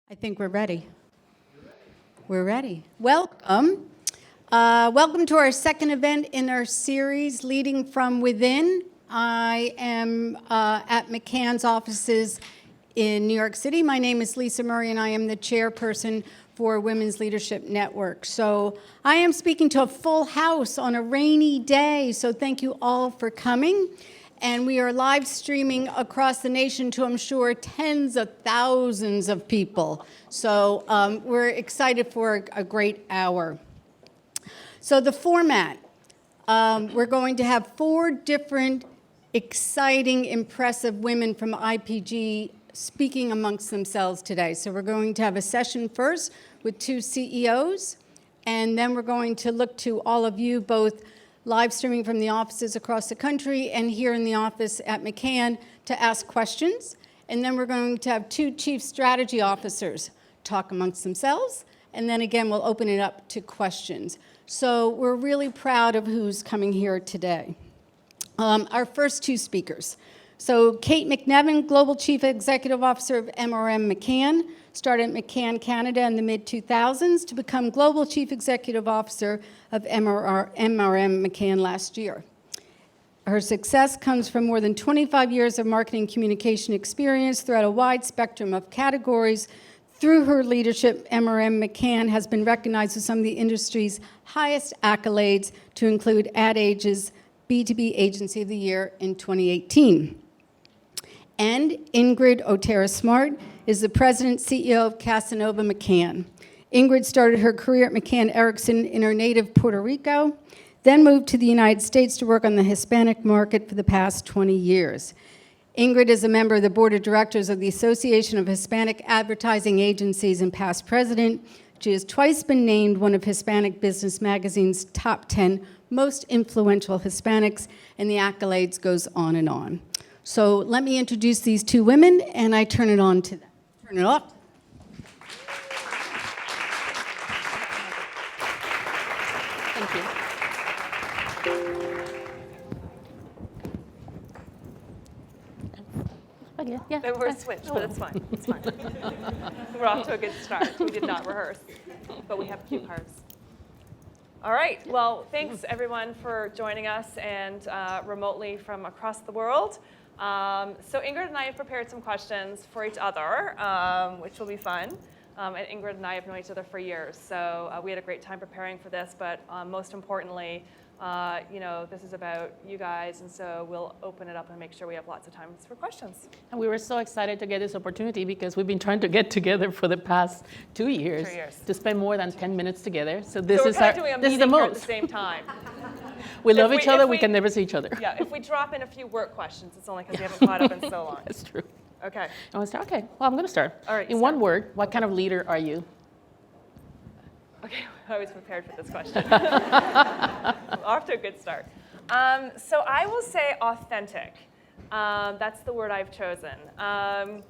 I think we're ready. We're ready. Welcome. Welcome to our second event in our series, Leading from Within. I am at McCann's offices in New York City. My name is Lisa Murray, and I am the chairperson for Women's Leadership Network. So I am speaking to a full house on a rainy day, so thank you all for coming. And we are live streaming across the nation to, I'm sure, tens of thousands of people. So we're excited for a great hour. So the format, we're going to have 4 different exciting, impressive women from IPG speaking amongst themselves today. So we're going to have a session first with 2 CEOs, and then we're going to look to all of you, both live streaming from the offices across the country and here in the office at McCann, to ask questions. And then we're going to have 2 chief strategy officers talk amongst themselves. And then again, we'll open it up to questions. So we're really proud of who's coming here today. Our first 2 speakers. So Kate McNevin, Global Chief Executive Officer of MRM McCann, started at McCann Canada in the mid-2000s to become Global Chief Executive Officer of MRM McCann last year. Her success comes from more than 25 years of marketing communication experience throughout a wide spectrum of categories. Through her leadership, MRM McCann has been recognized with some of the industry's highest accolades, to include Ad Age's B2B Agency of the Year in 2018. And Ingrid Otero-Smart is the president CEO of Casanova McCann. Ingrid started her career at McCann Erickson in her native Puerto Rico, then moved to the United States to work on the Hispanic market for the past 20 years. Ingrid is a member of the board of directors of the Association of Hispanic Advertising Agencies and past president. She has twice been named one of Hispanic Business Magazine's top 10 most influential Hispanics, and the accolades goes on and on. So let me introduce these 2 women, and I turn it on to them. Turn it off. Thank you. They were switched, but it's fine. It's fine. We're off to a good start. We did not rehearse, but we have cue cards. All right. Well, thanks everyone for joining us and remotely from across the world. So Ingrid and I have prepared some questions for each other, which will be fun. And Ingrid and I have known each other for years, so we had a great time preparing for this. But most importantly, this is about you guys, and so we'll open it up and make sure we have lots of time for questions. And we were so excited to get this opportunity because we've been trying to get together for the past 2 years, to spend more than 10 minutes together. So this is the most. At the same time. We love each other. We can never see each other. Yeah. If we drop in a few work questions, it's only because we haven't caught up in so long. That's true. Okay. I want to start. Okay. Well, I'm going to start. All right. In one word, what kind of leader are you? Okay, I was prepared for this question. Off to a good start. So I will say authentic. That's the word I've chosen. And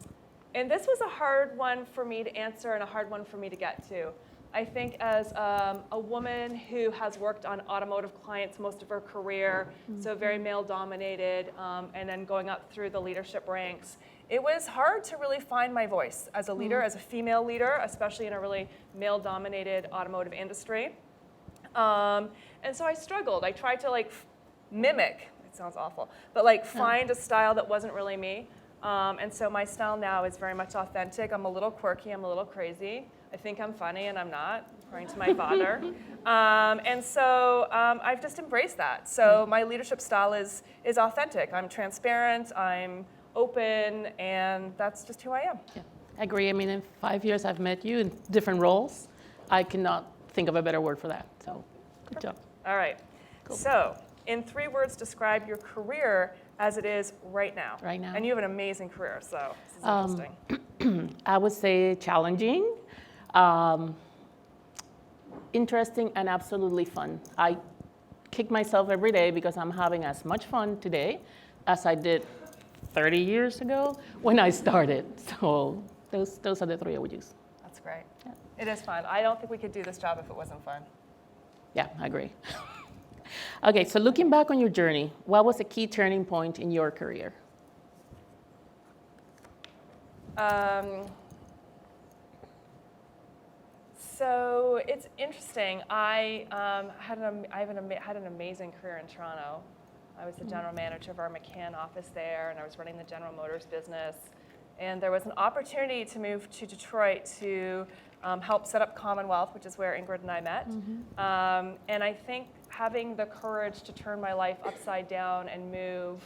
this was a hard one for me to answer and a hard one for me to get to. I think as a woman who has worked on automotive clients most of her career, so very male-dominated, and then going up through the leadership ranks, it was hard to really find my voice as a leader, as a female leader, especially in a really male-dominated automotive industry. And so I struggled. I tried to mimic, it sounds awful, but find a style that wasn't really me. And so my style now is very much authentic. I'm a little quirky, I'm a little crazy. I think I'm funny and I'm not, according to my father. And so I've just embraced that. So my leadership style is authentic. I'm transparent, I'm open, and that's just who I am. Yeah, I agree. I mean, in 5 years I've met you in different roles. I cannot think of a better word for that. So good job. All right. Cool. So in 3 words, describe your career as it is right now. Right now. And you have an amazing career, so this is interesting. I would say challenging, interesting, and absolutely fun. I kick myself every day because I'm having as much fun today as I did 30 years ago when I started. So those are the 3 I would use. That's great. Yeah. It is fun. I don't think we could do this job if it wasn't fun. Yeah, I agree. Okay, so looking back on your journey, what was a key turning point in your career? So it's interesting. I had an amazing career in Toronto. I was the general manager of our McCann office there, and I was running the General Motors business. And there was an opportunity to move to Detroit to help set up Commonwealth, which is where Ingrid and I met. And I think having the courage to turn my life upside down and move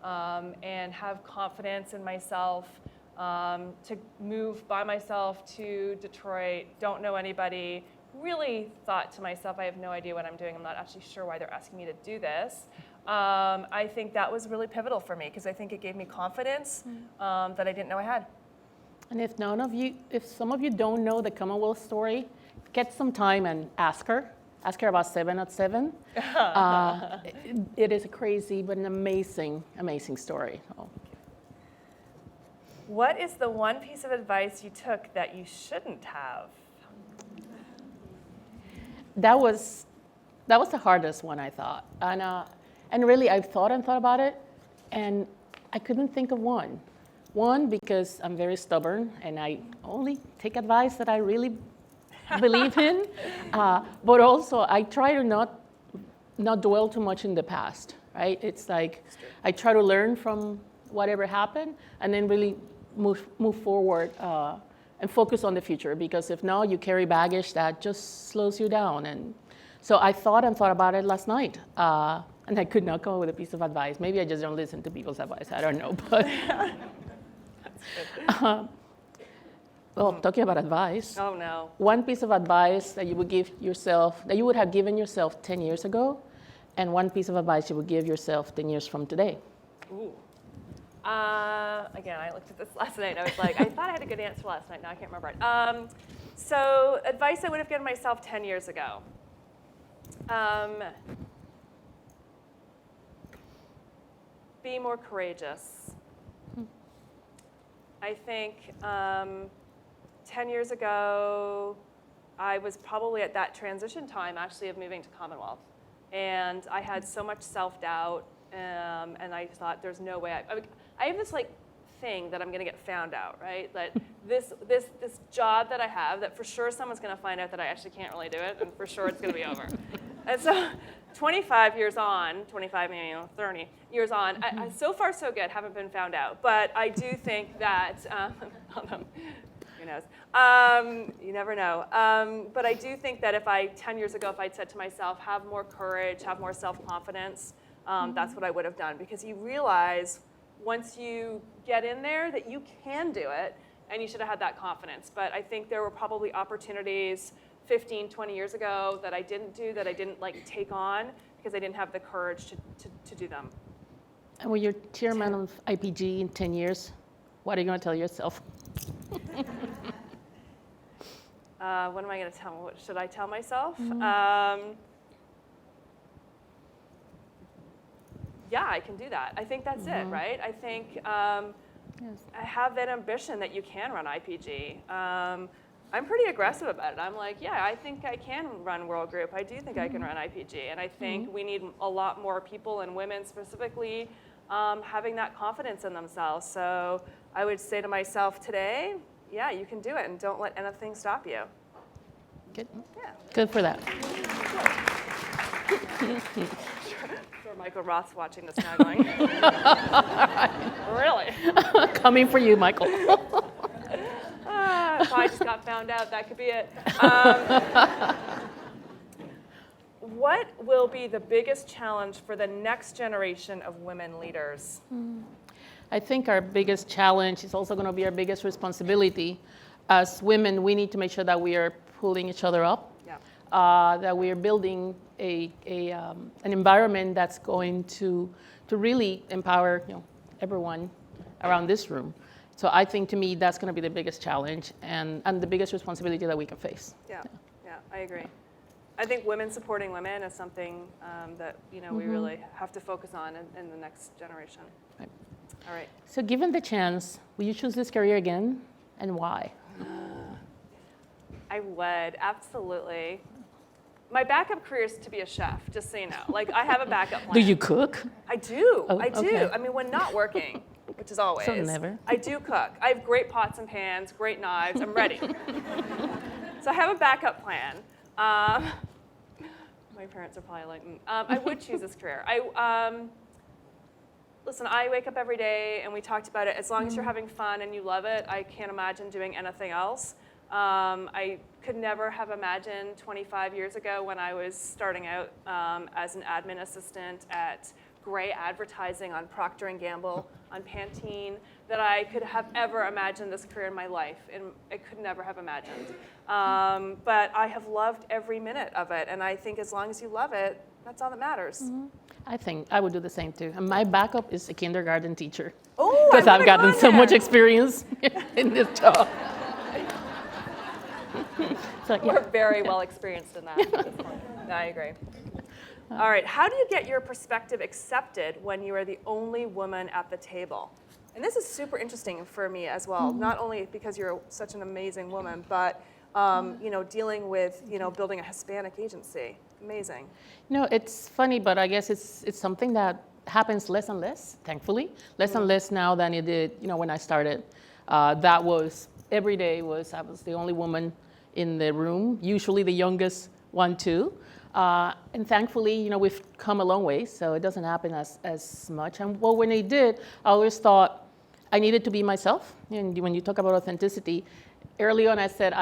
and have confidence in myself, to move by myself to Detroit, don't know anybody, really thought to myself, I have no idea what I'm doing. I'm not actually sure why they're asking me to do this. I think that was really pivotal for me because I think it gave me confidence that I didn't know I had. And if some of you don't know the Commonwealth story, get some time and ask her. Ask her about 7 at 7. It is a crazy but an amazing, amazing story. So. What is the one piece of advice you took that you shouldn't have? That was the hardest one, I thought. And really, I thought about it, and I couldn't think of one. One, because I'm very stubborn, and I only take advice that I really believe in. But also, I try to not dwell too much in the past, right? It's like I try to learn from whatever happened, and then really move forward and focus on the future. Because if not, you carry baggage that just slows you down. And so I thought about it last night. And I could not come up with a piece of advice. Maybe I just don't listen to people's advice. I don't know. But well, talking about advice. Oh no. One piece of advice that you would give yourself, that you would have given yourself 10 years ago, and one piece of advice you would give yourself 10 years from today. Ooh. Again, I looked at this last night. I was like, I thought I had a good answer last night. Now I can't remember it. So advice I would have given myself 10 years ago. Be more courageous. I think 10 years ago, I was probably at that transition time actually of moving to Commonwealth. And I had so much self-doubt, and I thought there's no way. I have this like thing that I'm gonna get found out, right? That this job that I have, that for sure someone's gonna find out that I actually can't really do it, and for sure it's gonna be over. And so 25 years on, 25, 30 years on, I, so far so good, haven't been found out. But I do think that, who knows? You never know. But I do think that 10 years ago, if I'd said to myself, have more courage, have more self-confidence, that's what I would have done. Because you realize once you get in there that you can do it, and you should have had that confidence. But I think there were probably opportunities 15, 20 years ago that I didn't do, that I didn't like take on because I didn't have the courage to do them. And when you're chairman of IPG in 10 years, what are you going to tell yourself? What am I going to tell? What should I tell myself? Yeah, I can do that. I think that's it, right? I think Yes. I have that ambition that you can run IPG. I'm pretty aggressive about it. I'm like, yeah, I think I can run World Group. I do think I can run IPG. And I think we need a lot more people, and women specifically, having that confidence in themselves. So I would say to myself today, yeah, you can do it, and don't let anything stop you. Good. Yeah. Good for that. Sure, Michael Roth's watching this now going, really? Coming for you, Michael. If I just got found out, that could be it. What will be the biggest challenge for the next generation of women leaders? I think our biggest challenge is also going to be our biggest responsibility. As women, we need to make sure that we are pulling each other up, that we are building an environment that's going to really empower everyone around this room. So I think, to me, that's going to be the biggest challenge and the biggest responsibility that we can face. Yeah, I agree. I think women supporting women is something that we really have to focus on in the next generation. Right. All right. So given the chance, will you choose this career again, and why? I would, absolutely. My backup career is to be a chef, just so you know. Like, I have a backup plan. Do you cook? I do. Oh, I do. okay. I mean, when not working, which is always. So never. I do cook. I have great pots and pans, great knives. I'm ready. So I have a backup plan. My parents are probably like, I would choose this career. Listen, I wake up every day, and we talked about it. As long as you're having fun and you love it, I can't imagine doing anything else. I could never have imagined 25 years ago when I was starting out as an admin assistant at Gray Advertising on Procter & Gamble, on Pantene, that I could have ever imagined this career in my life, and I could never have imagined. But I have loved every minute of it, and I think as long as you love it, that's all that matters. I think I would do the same too. And my backup is a kindergarten teacher. Oh, because I've gotten so much experience in this job. So, yeah. We're very well experienced in that at this point. No, I agree. All right, how do you get your perspective accepted when you are the only woman at the table? And this is super interesting for me as well, not only because you're such an amazing woman, but dealing with, building a Hispanic agency. Amazing. It's funny, but I guess it's something that happens less and less, thankfully. Less and less now than it did, when I started. That was, every day I was the only woman in the room, usually the youngest one too. And thankfully, we've come a long way, so it doesn't happen as much. And well, when it did, I always thought I needed to be myself. And when you talk about authenticity, early on I said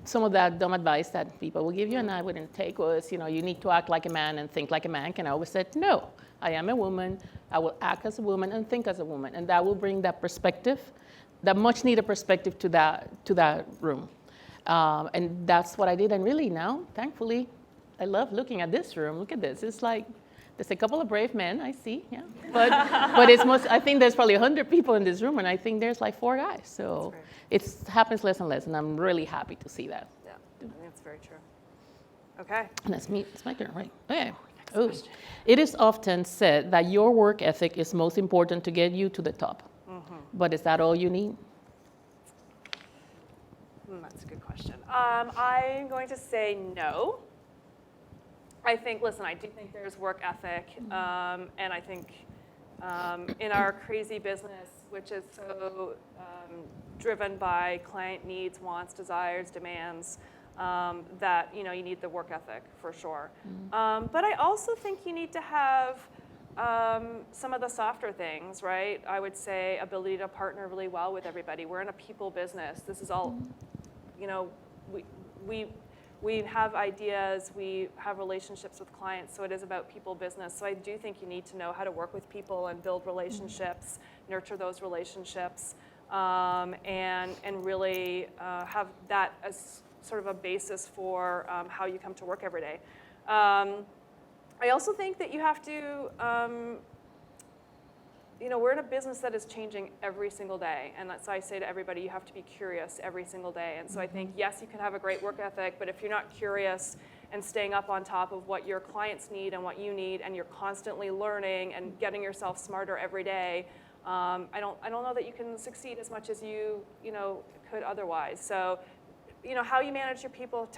some of that dumb advice that people will give you and I wouldn't take was, you need to act like a man and think like a man. And I always said, no, I am a woman. I will act as a woman and think as a woman. And that will bring that perspective, that much needed perspective to that room. And that's what I did. And really now, thankfully, I love looking at this room. Look at this. It's like, there's a couple of brave men, I see, yeah. But I think there's probably 100 people in this room, and I think there's like 4 guys. So it happens less and less, and I'm really happy to see that. Yeah, I think that's very true. Okay. And that's me. It's my turn, right? Okay. Oh. It is often said that your work ethic is most important to get you to the top. Mm-hmm. But is that all you need? That's a good question. I'm going to say no. I think, I do think there's work ethic, and I think in our crazy business, which is so driven by client needs, wants, desires, demands, that you need the work ethic for sure. But I also think you need to have some of the softer things, right? I would say ability to partner really well with everybody. We're in a people business. This is all, we have ideas, we have relationships with clients, so it is about people business. So I do think you need to know how to work with people and build relationships, nurture those relationships, and really have that as sort of a basis for how you come to work every day. I also think that you have to, we're in a business that is changing every single day. And that's why I say to everybody, you have to be curious every single day. And so I think, yes, you can have a great work ethic, but if you're not curious and staying up on top of what your clients need and what you need, and you're constantly learning and getting yourself smarter every day, I don't know that you can succeed as much as you could otherwise. So, how you manage your people,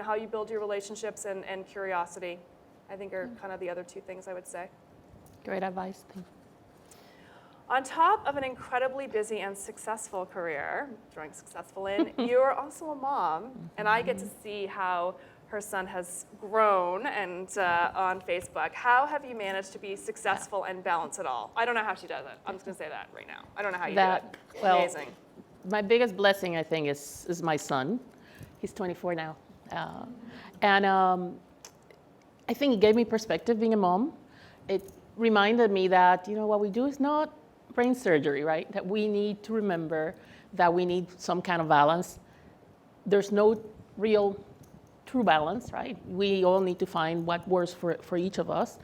how you build your relationships and curiosity, I think are kind of the other 2 things I would say. Great advice. Thank you. On top of an incredibly busy and successful career, throwing successful in, you're also a mom, and I get to see how her son has grown and on Facebook. How have you managed to be successful and balance it all? I don't know how she does it. I'm just going to say that right now. I don't know how you do it. Amazing. My biggest blessing, I think, is my son. He's 24 now. And I think it gave me perspective being a mom. It reminded me that, what we do is not brain surgery, right? That we need to remember that we need some kind of balance. There's no real true balance, right? We all need to find what works for each of us.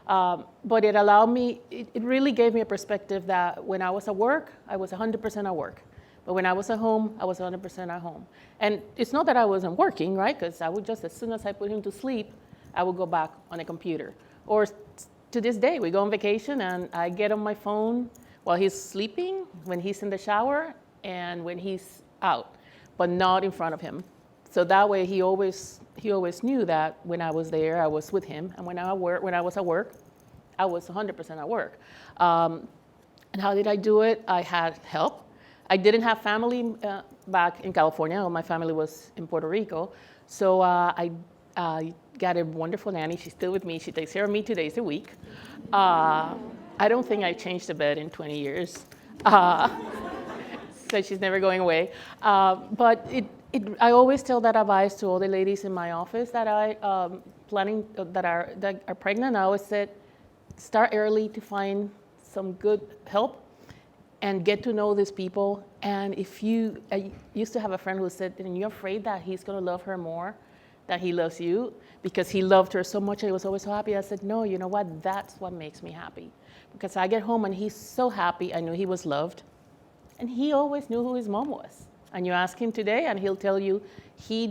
But it allowed me, it really gave me a perspective that when I was at work, I was 100% at work. But when I was at home, I was 100% at home. And it's not that I wasn't working, right? Because I would just, as soon as I put him to sleep, I would go back on a computer. Or to this day, we go on vacation and I get on my phone while he's sleeping, when he's in the shower, and when he's out, but not in front of him. So that way he always knew that when I was there, I was with him. And when I was at work, I was 100% at work. And how did I do it? I had help. I didn't have family back in California. All my family was in Puerto Rico. So I got a wonderful nanny. She's still with me. She takes care of me 2 days a week. I don't think I changed the bed in 20 years. So she's never going away. But I always tell that advice to all the ladies in my office that that are pregnant. I always said, start early to find some good help and get to know these people. And I used to have a friend who said, and you're afraid that he's going to love her more than he loves you because he loved her so much and he was always so happy. I said, no, you know what? That's what makes me happy. Because I get home and he's so happy. I knew he was loved. And he always knew who his mom was. And you ask him today and he'll tell you he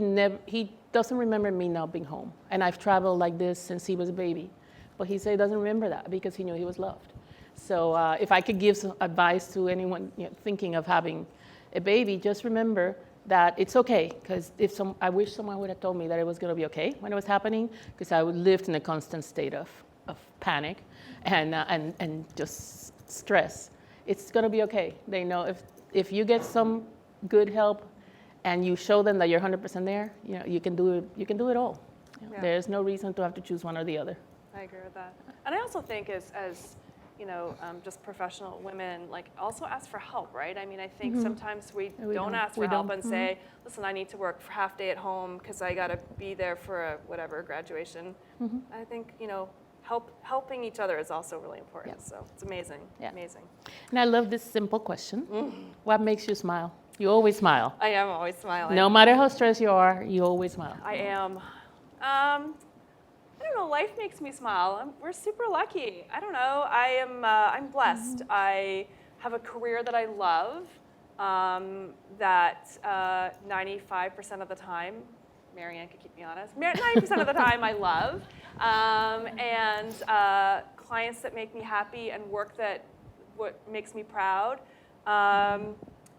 doesn't remember me not being home. And I've traveled like this since he was a baby. But he said he doesn't remember that because he knew he was loved. So if I could give some advice to anyone thinking of having a baby, just remember that it's okay. Because I wish someone would have told me that it was going to be okay when it was happening, because I lived in a constant state of panic and just stress. It's going to be okay. They know if you get some good help and you show them that you're 100% there, you can do it. You can do it all. Yeah. There's no reason to have to choose one or the other. I agree with that. And I also think as just professional women, also ask for help, right? I mean, I think sometimes we don't ask for help and say, listen, I need to work for half day at home because I got to be there for a graduation. I think, helping each other is also really important. Yeah. So it's amazing, amazing. And I love this simple question. What makes you smile? You always smile. I am always smiling. No matter how stressed you are, you always smile. I am. I don't know, life makes me smile. We're super lucky. I don't know, I'm blessed. I have a career that I love, that 95% of the time, Marianne could keep me honest, 90% of the time I love, and clients that make me happy and work what makes me proud. I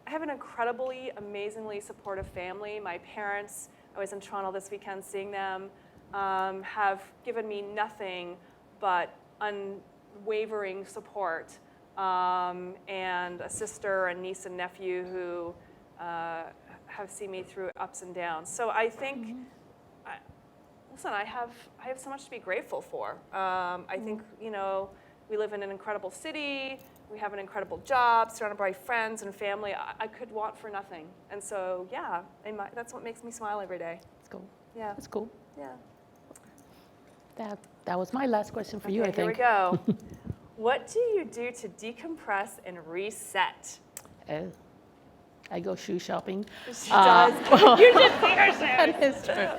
have an incredibly, amazingly supportive family. My parents, I was in Toronto this weekend seeing them, have given me nothing but unwavering support, and a sister and niece and nephew who have seen me through ups and downs. So I think, listen, I have so much to be grateful for. I think, we live in an incredible city. We have an incredible job, surrounded by friends and family. I could want for nothing. And so, yeah, that's what makes me smile every day. That's cool. Yeah. That's cool. Yeah. That was my last question for you, I think. Here we go. What do you do to decompress and reset? I go shoe shopping. She does. You should see her shoes. That is true.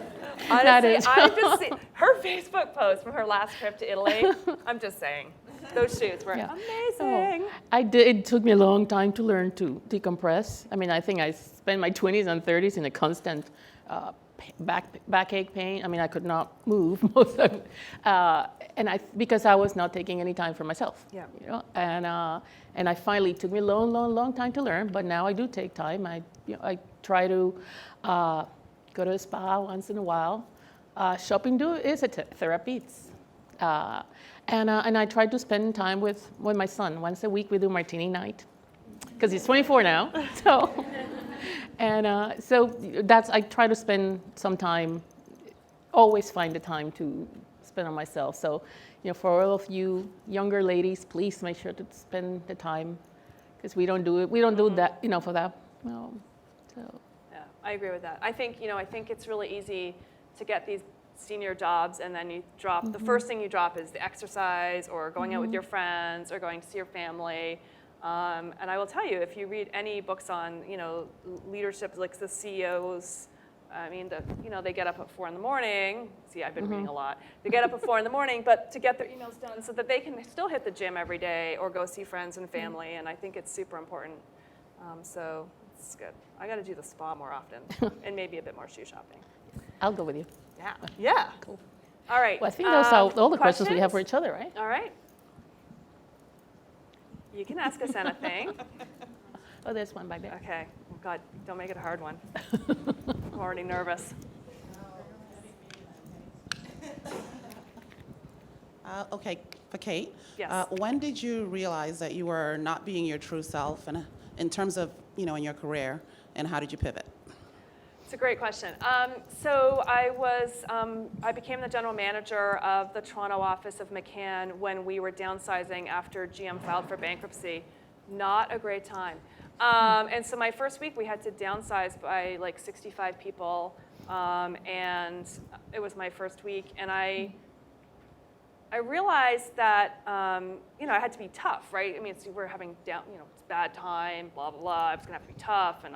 Honestly, That is I've just seen her Facebook post from her last trip to Italy. I'm just saying, those shoes were amazing. It took me a long time to learn to decompress. I mean, I think I spent my 20s and 30s in a constant backache pain. I mean, I could not move most of it, because I was not taking any time for myself. Yeah. And I finally, it took me a long time to learn, but now I do take time. I try to go to a spa once in a while. Shopping is a therapy. And I try to spend time with my son. Once a week we do martini night, because he's 24 now. So. So I try to spend some time, always find the time to spend on myself. So, for all of you younger ladies, please make sure to spend the time, because we don't do it. We don't do that, for that. So. Yeah, I agree with that. I think it's really easy to get these senior jobs, and then you drop, the first thing you drop is the exercise or going out with your friends or going to see your family. And I will tell you, if you read any books on, leadership, like the CEOs, I mean, they get up at 4 a.m. See, I've been reading a lot. They get up at 4 a.m, but to get their emails done so that they can still hit the gym every day or go see friends and family. And I think it's super important. So it's good. I got to do the spa more often and maybe a bit more shoe shopping. I'll go with you. Yeah. Yeah. Cool. All right. Well, I think those are all the questions we have for each other, right? All right. You can ask us anything. Oh, there's one back there. Okay. Oh, God, don't make it a hard one. I'm already nervous. Okay. for Kate. Yes. When did you realize that you were not being your true self, and in terms of in your career, and how did you pivot? It's a great question. So I became the general manager of the Toronto office of McCann when we were downsizing after GM filed for bankruptcy. Not a great time. And so my first week we had to downsize by like 65 people, and it was my first week, and I realized that I had to be tough, right? I mean, we're having it's bad time, blah blah blah. I was gonna have to be tough, and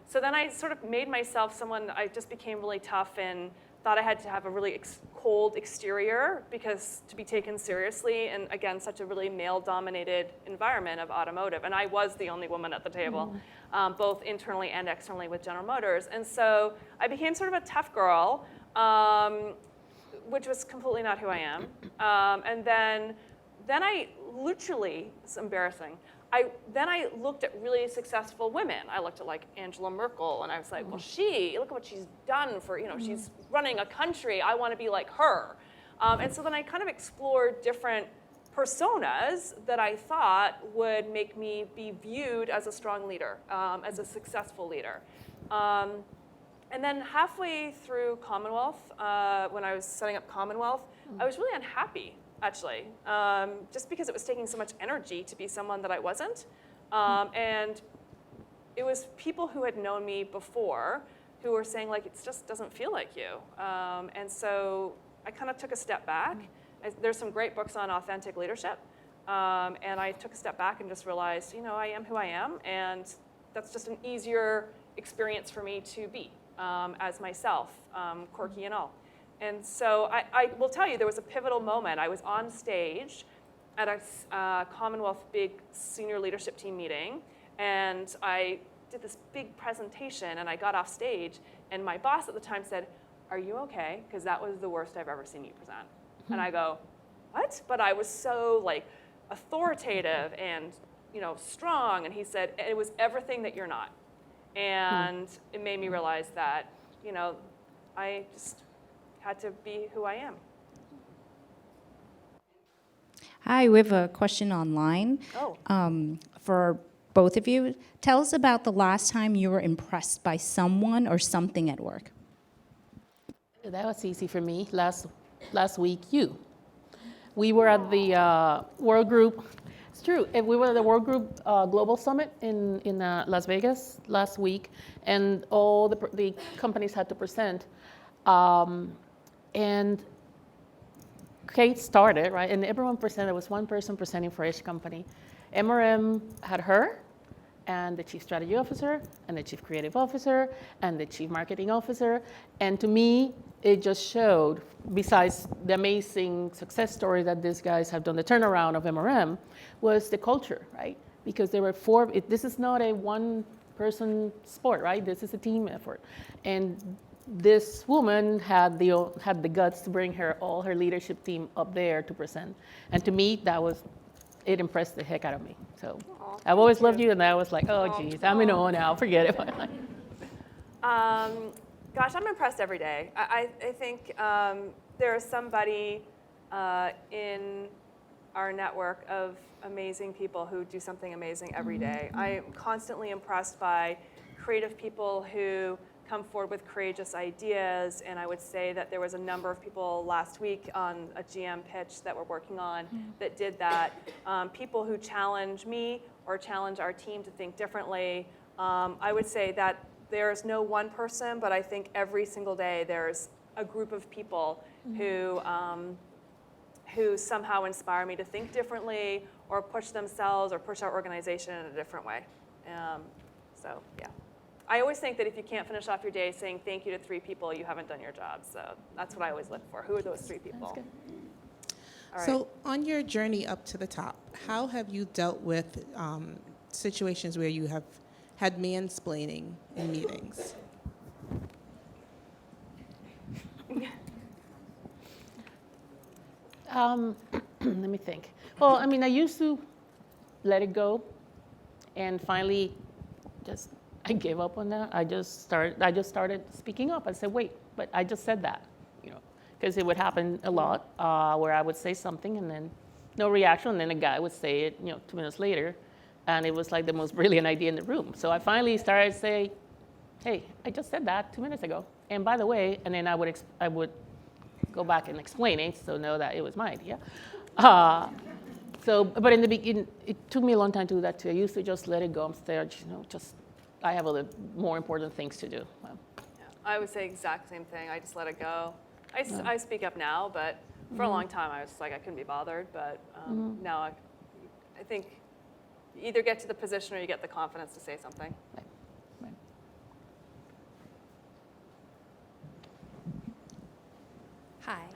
So then I sort of made myself someone. I just became really tough and thought I had to have a really cold exterior because to be taken seriously, and again, such a really male-dominated environment of automotive. And I was the only woman at the table, both internally and externally with General Motors. And so I became sort of a tough girl, which was completely not who I am. And then I literally, it's embarrassing, then I looked at really successful women. I looked at like Angela Merkel, and I was like, well, look at what she's done for, she's running a country. I want to be like her. And so then I kind of explored different personas that I thought would make me be viewed as a strong leader, as a successful leader. And then halfway through Commonwealth, when I was setting up Commonwealth, I was really unhappy, actually, just because it was taking so much energy to be someone that I wasn't. And it was people who had known me before who were saying, like, it just doesn't feel like you. And so I kind of took a step back. There's some great books on authentic leadership. And I took a step back and just realized, I am who I am, and that's just an easier experience for me to be as myself, quirky and all. And so I will tell you, there was a pivotal moment. I was on stage at a Commonwealth big senior leadership team meeting, and I did this big presentation, and I got off stage, and my boss at the time said, "Are you okay? Because that was the worst I've ever seen you present." And I go, "What?" But I was so like authoritative and strong, and he said, "It was everything that you're not." And it made me realize that, I just had to be who I am. Hi, we have a question online for both of you. Tell us about the last time you were impressed by someone or something at work. That was easy for me. Last week, we were at the World Group. It's true. We were at the World Group Global Summit in Las Vegas last week, and all the companies had to present. And Kate started, right? And everyone presented. There was one person presenting for each company. MRM had her, and the Chief Strategy Officer, and the Chief Creative Officer, and the Chief Marketing Officer. And to me, it just showed, besides the amazing success story that these guys have done, the turnaround of MRM, was the culture, right? Because there were four, this is not a one-person sport, right? This is a team effort. And this woman had the guts to bring all her leadership team up there to present. And to me, it impressed the heck out of me. So I've always loved you, and I was like, oh, geez, I'm in awe now, forget it. Gosh, I'm impressed every day. I think there is somebody in our network of amazing people who do something amazing every day. I am constantly impressed by creative people who come forward with courageous ideas, and I would say that there was a number of people last week on a GM pitch that we're working on that did that. People who challenge me or challenge our team to think differently. I would say that there's no one person, but I think every single day there's a group of people who somehow inspire me to think differently or push themselves or push our organization in a different way. So yeah. I always think that if you can't finish off your day saying thank you to 3 people, you haven't done your job. So that's what I always look for. Who are those 3 people? That's good. All right. So on your journey up to the top, how have you dealt with situations where you have had mansplaining in meetings? Let me think. Well, I mean, I used to let it go, and finally, I gave up on that. I just started speaking up. I said, wait, but I just said that. because it would happen a lot where I would say something and then no reaction, and then a guy would say it, 2 minutes later, and it was like the most brilliant idea in the room. So I finally started to say, hey, I just said that 2 minutes ago, and by the way, and then I would go back and explain it, so know that it was my idea. But in the beginning, it took me a long time to do that too. I used to just let it go upstairs, I have other more important things to do. Well, Yeah, I would say exact same thing. I just let it go. I speak up now, but for a long time I was like I couldn't be bothered. But now I think you either get to the position or you get the confidence to say something. right.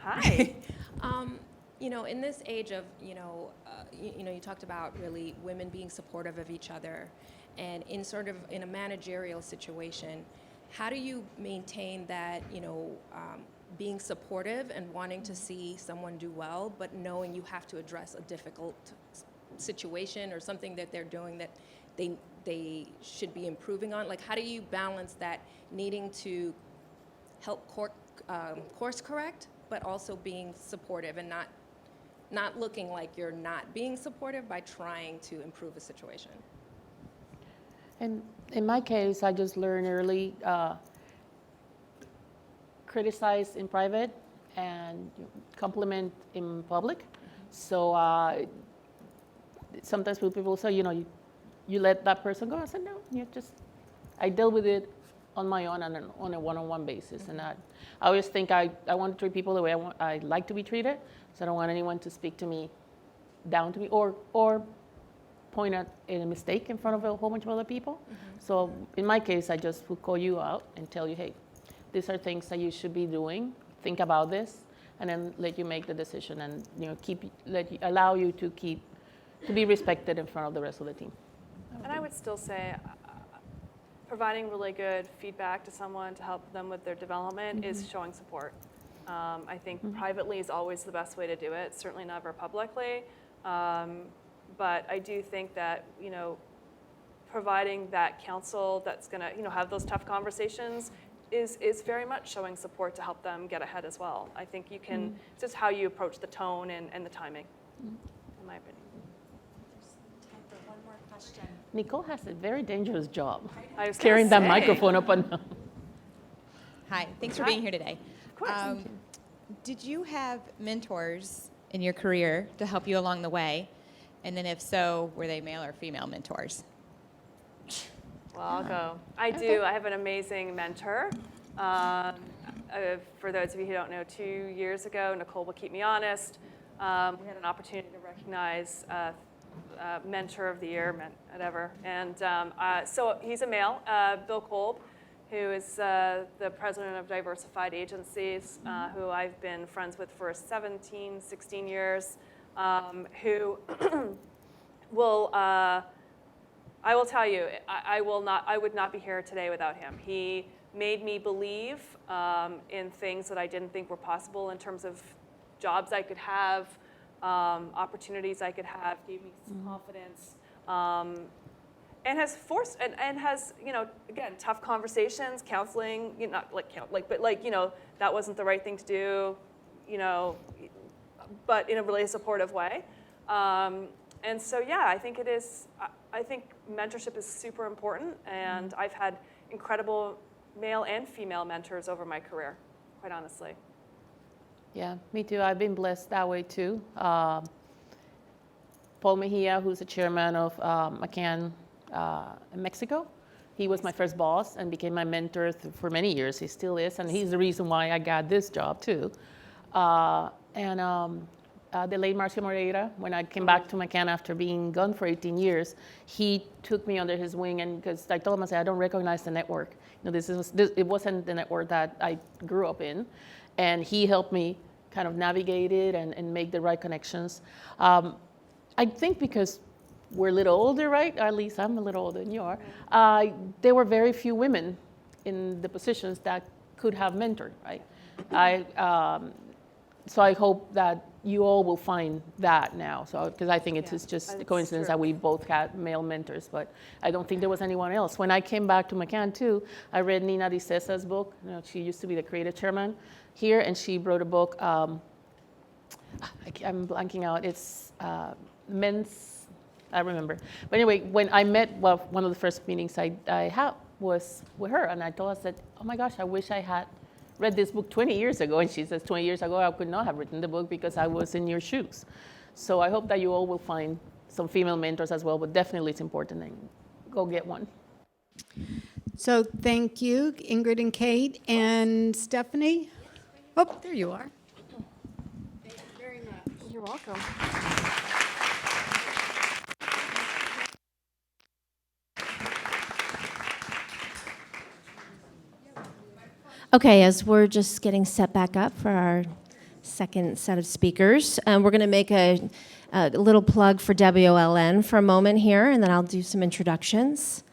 Hi. In this age of, you talked about really women being supportive of each other, and in a managerial situation, how do you maintain that, being supportive and wanting to see someone do well, but knowing you have to address a difficult situation or something that they're doing that they should be improving on? Like, how do you balance that needing to help course correct, but also being supportive and not looking like you're not being supportive by trying to improve a situation? And in my case, I just learned early, criticize in private and compliment in public. So sometimes people say, you let that person go. I said, no, I deal with it on my own and on a one-on-one basis. And I always think I want to treat people the way I like to be treated. So I don't want anyone to speak to me down to me or point out a mistake in front of a whole bunch of other people. So in my case, I just will call you out and tell you, hey, these are things that you should be doing. Think about this, and then let you make the decision, and allow you to be respected in front of the rest of the team. And I would still say providing really good feedback to someone to help them with their development is showing support. I think privately is always the best way to do it, certainly never publicly. But I do think that, providing that counsel that's going to, have those tough conversations is very much showing support to help them get ahead as well. I think you can, it's just how you approach the tone and the timing, in my opinion. Time for one more question. Nicole has a very dangerous job, I was carrying that gonna say. microphone up and down. Hi, thanks for Hi. being here today. Of course. Did you have mentors in your career to help you along the way? And then if so, were they male or female mentors? Well, I'll go. I do. I have an amazing mentor. For those of you who don't know, 2 years ago, Nicole will keep me honest, we had an opportunity to recognize Mentor of the Year, whatever. And so he's a male, Bill Kolb, who is the president of Diversified Agencies, who I've been friends with for 17, 16 years, who will, I will tell you, I would not be here today without him. He made me believe in things that I didn't think were possible in terms of jobs I could have, opportunities I could have, gave me some confidence, and has forced and has, again, tough conversations, counseling, not but that wasn't the right thing to do, but in a really supportive way. And so, yeah, I think it is. I think mentorship is super important, and I've had incredible male and female mentors over my career, quite honestly. Yeah, me too. I've been blessed that way too. Paul Mejia, who's the chairman of McCann in Mexico, he was my first boss and became my mentor for many years. He still is, and he's the reason why I got this job too. The late Marcio Moreira, when I came back to McCann after being gone for 18 years, he took me under his wing, and because I told him, I said, I don't recognize the network. It wasn't the network that I grew up in, and he helped me kind of navigate it and make the right connections. I think because we're a little older, right? At least I'm a little older than you are. There were very few women in the positions that could have mentored, right? So I hope that you all will find that now. So, because I think it's just a that's coincidence true. that we both had male mentors, but I don't think there was anyone else. When I came back to McCann too, I read Nina Di Cesa's book. You know, she used to be the creative chairman here, and she wrote a book. I'm blanking out. It's men's. I remember. But anyway, when I met, well, one of the first meetings I had was with her, and I told her, I said, "Oh my gosh, I wish I had read this book 20 years ago." And she says, 20 years ago, I could not have written the book because I was in your shoes. So I hope that you all will find some female mentors as well, but definitely it's important and go get one. So thank you, Ingrid and Kate and Stephanie. Oh, there you are. Thank you very much. You're welcome. Okay, as we're just getting set back up for our second set of speakers, we're going to make a little plug for WLN for a moment here, and then I'll do some introductions.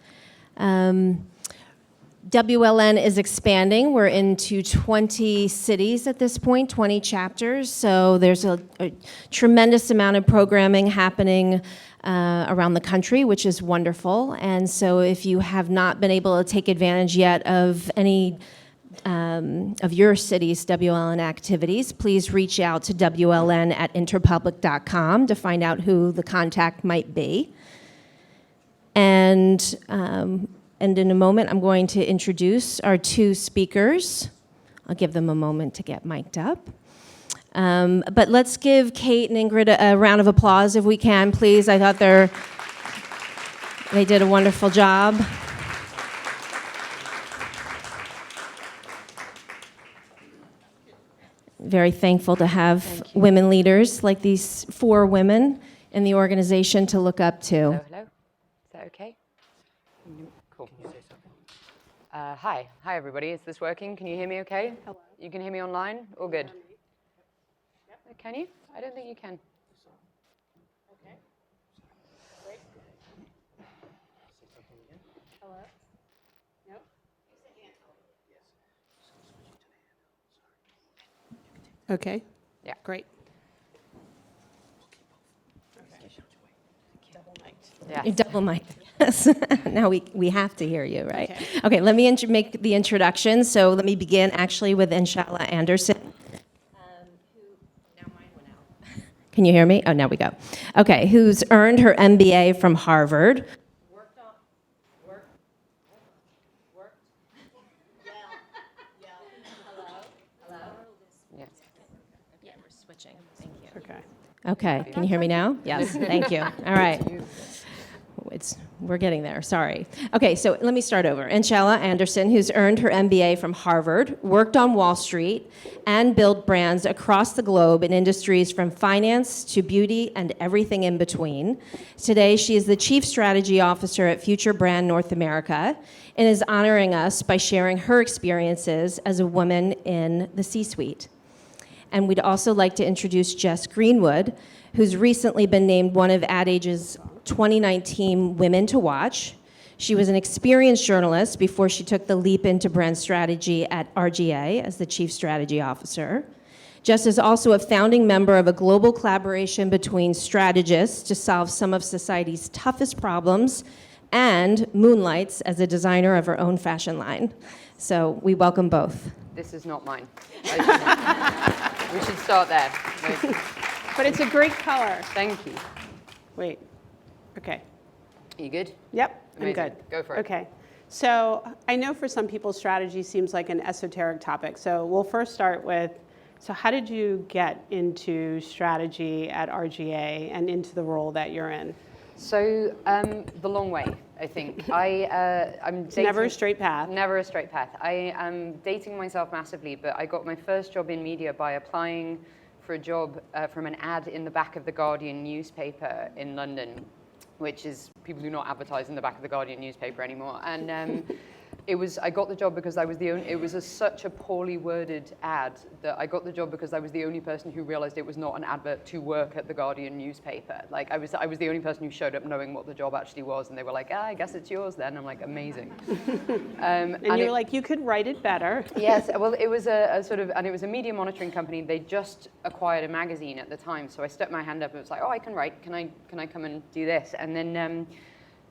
WLN is expanding. We're into 20 cities at this point, 20 chapters, so there's a tremendous amount of programming happening around the country, which is wonderful. And so if you have not been able to take advantage yet of any of your city's WLN activities, please reach out to WLN@interpublic.com to find out who the contact might be. And in a moment, I'm going to introduce our two speakers. I'll give them a moment to get mic'd up. But let's give Kate and Ingrid a round of applause if we can, please. I thought they did a wonderful job. Very thankful to have women leaders like these 4 women in the organization to look up to. Hello, hello. Is that okay? Cool. Hi everybody. Is this working? Can you hear me okay? Hello. You can hear me online? All good? Can you? I don't think you can. Okay. Great. Hello? Nope. Okay. Yeah. Great. Yes. You're double mic'd. Yes. Now we have to hear you, right? Okay. Okay, let me make the introduction. So let me begin actually with Inshallah Anderson. Can you hear me? Oh, now we go. Okay, who's earned her MBA from Harvard. Yes. Yeah, we're switching. Thank you. Okay. Okay, can you hear me now? Yes, thank you. All right. We're getting there, sorry. Okay, so let me start over. Inshallah Anderson, who's earned her MBA from Harvard, worked on Wall Street, and built brands across the globe in industries from finance to beauty and everything in between. Today, she is the Chief Strategy Officer at Future Brand North America and is honoring us by sharing her experiences as a woman in the C-suite. And we'd also like to introduce Jess Greenwood, who's recently been named one of Ad Age's 2019 Women to Watch. She was an experienced journalist before she took the leap into brand strategy at RGA as the Chief Strategy Officer. Jess is also a founding member of a global collaboration between strategists to solve some of society's toughest problems and moonlights as a designer of her own fashion line. So we welcome both. This is not mine. We should start there. But it's a great color. Thank you. Wait. Okay. Are you good? Yep, Amazing. I'm good. Go for it. Okay. So I know for some people strategy seems like an esoteric topic. So we'll first start with, so how did you get into strategy at RGA and into the role that you're in? So the long way, I think. I'm dating, Never a straight path. Never a straight path. I am dating myself massively, but I got my first job in media by applying for a job from an ad in the back of the Guardian newspaper in London, which is, people do not advertise in the back of the Guardian newspaper anymore. And I got the job because I was the only, it was such a poorly worded ad that I got the job because I was the only person who realized it was not an advert to work at the Guardian newspaper. Like I was the only person who showed up knowing what the job actually was, and they were like, I guess it's yours then. I'm like, amazing. And you were like, you could write it better. Yes, well, it was a sort of, and it was a media monitoring company. They just acquired a magazine at the time, so I stuck my hand up and was like, oh, I can write. Can I come and do this? And then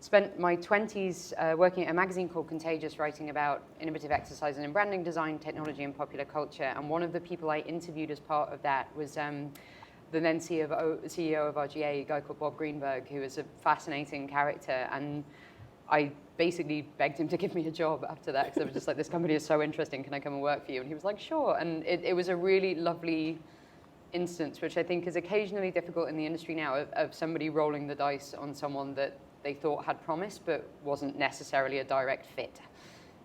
spent my 20s working at a magazine called Contagious, writing about innovative exercise and branding design, technology, and popular culture. And one of the people I interviewed as part of that was the then CEO of RGA, a guy called Bob Greenberg, who was a fascinating character. And I basically begged him to give me a job after that, because I was just like, this company is so interesting, can I come and work for you? And he was like, sure. And it was a really lovely instance, which I think is occasionally difficult in the industry now, of somebody rolling the dice on someone that they thought had promise, but wasn't necessarily a direct fit.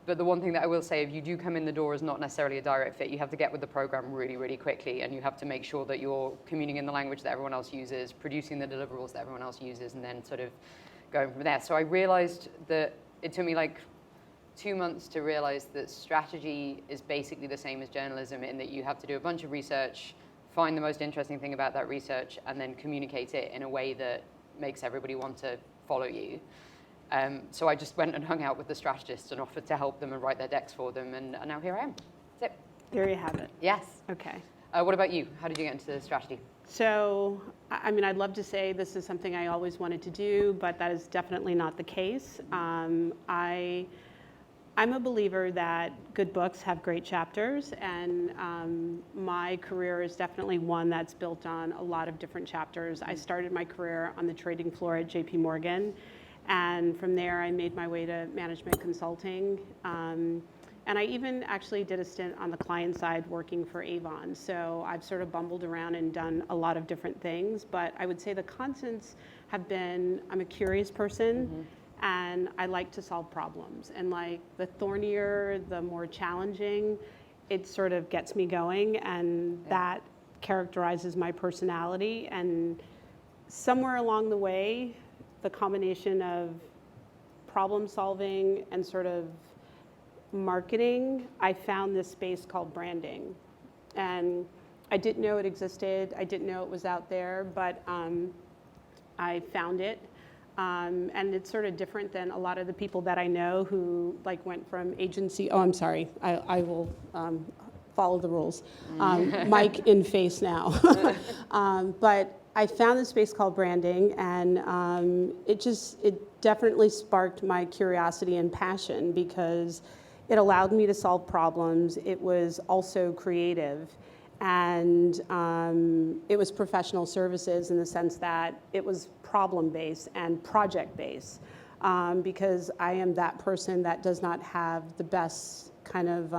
But the one thing that I will say, if you do come in the door as not necessarily a direct fit, you have to get with the program really, really quickly, and you have to make sure that you're communicating in the language that everyone else uses, producing the deliverables that everyone else uses, and then sort of going from there. So I realized that it took me like 2 months to realize that strategy is basically the same as journalism, in that you have to do a bunch of research, find the most interesting thing about that research, and then communicate it in a way that makes everybody want to follow you. So I just went and hung out with the strategists and offered to help them and write their decks for them, and now here I am. That's it. There you have it. Yes. Okay. What about you? How did you get into strategy? So, I mean, I'd love to say this is something I always wanted to do, but that is definitely not the case. I'm a believer that good books have great chapters, and my career is definitely one that's built on a lot of different chapters. I started my career on the trading floor at JP Morgan, and from there I made my way to management consulting. And I even actually did a stint on the client side working for Avon. So I've sort of bumbled around and done a lot of different things, but I would say the constants have been, I'm a curious person, and I like to solve problems. And like the thornier, the more challenging, it sort of gets me going, and that characterizes my personality. And somewhere along the way, the combination of problem solving and sort of marketing, I found this space called branding. And I didn't know it existed. I didn't know it was out there, but I found it. And it's sort of different than a lot of the people that I know who like went from agency. Oh, I'm sorry. I will follow the rules. Mic in face now. But I found this space called branding, and it definitely sparked my curiosity and passion, because it allowed me to solve problems. It was also creative, and it was professional services in the sense that it was problem-based and project-based, because I am that person that does not have the best kind of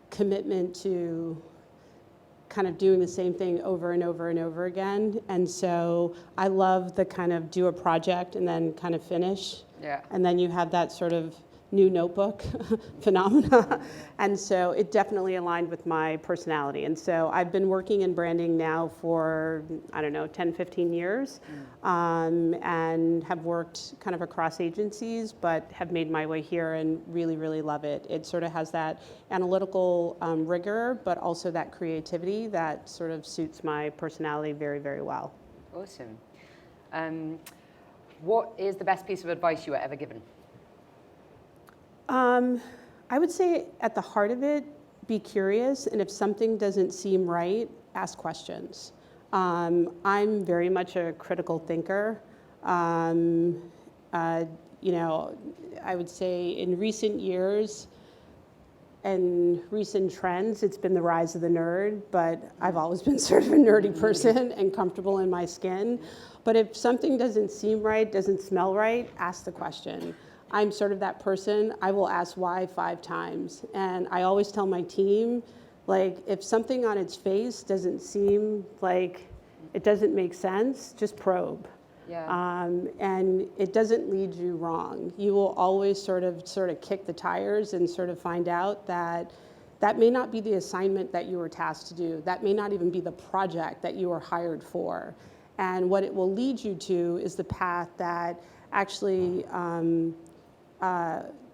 commitment to kind of doing the same thing over and over and over again. And so I love the kind of do a project and then kind of finish. Yeah. And then you have that sort of new notebook phenomena. And so it definitely aligned with my personality. And so I've been working in branding now for, 10, 15 years, and have worked kind of across agencies, but have made my way here and really, really love it. It sort of has that analytical rigor, but also that creativity that sort of suits my personality very, very well. Awesome. What is the best piece of advice you were ever given? I would say at the heart of it, be curious, and if something doesn't seem right, ask questions. I'm very much a critical thinker. I would say in recent years and recent trends, it's been the rise of the nerd, but I've always been sort of a nerdy person and comfortable in my skin. But if something doesn't seem right, doesn't smell right, ask the question. I'm sort of that person. I will ask why 5 times. And I always tell my team, like, if something on its face doesn't seem like it doesn't make sense, just probe. Yeah. And it doesn't lead you wrong. You will always sort of kick the tires and sort of find out that that may not be the assignment that you were tasked to do. That may not even be the project that you were hired for. And what it will lead you to is the path that actually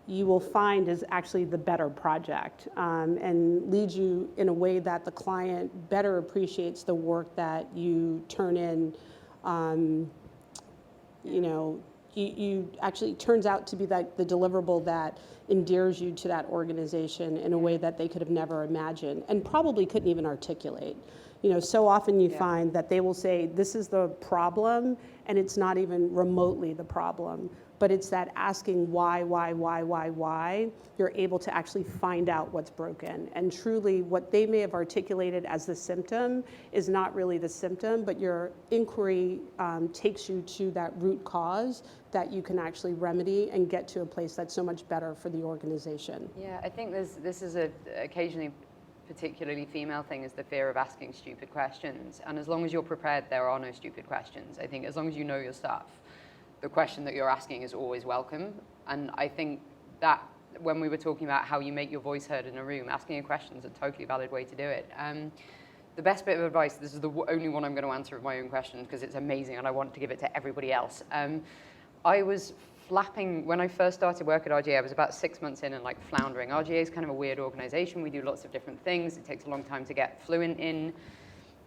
you will find is actually the better project, and leads you in a way that the client better appreciates the work that you turn in. You know, you actually turns out to be like the deliverable that endears you to that organization in a way that they could have never imagined and probably couldn't even articulate. You know, so often you find that they will say, this is the problem, and it's not even remotely the problem, but it's that asking why, you're able to actually find out what's broken. And truly, what they may have articulated as the symptom is not really the symptom, but your inquiry takes you to that root cause that you can actually remedy and get to a place that's so much better for the organization. Yeah, I think this is a occasionally particularly female thing, is the fear of asking stupid questions. And as long as you're prepared, there are no stupid questions. I think as long as you know your stuff, the question that you're asking is always welcome. And I think that when we were talking about how you make your voice heard in a room, asking a question is a totally valid way to do it. The best bit of advice, this is the only one I'm going to answer of my own questions because it's amazing and I want to give it to everybody else. I was flapping, when I first started work at RGA, I was about 6 months in and like floundering. RGA is kind of a weird organization. We do lots of different things. It takes a long time to get fluent in.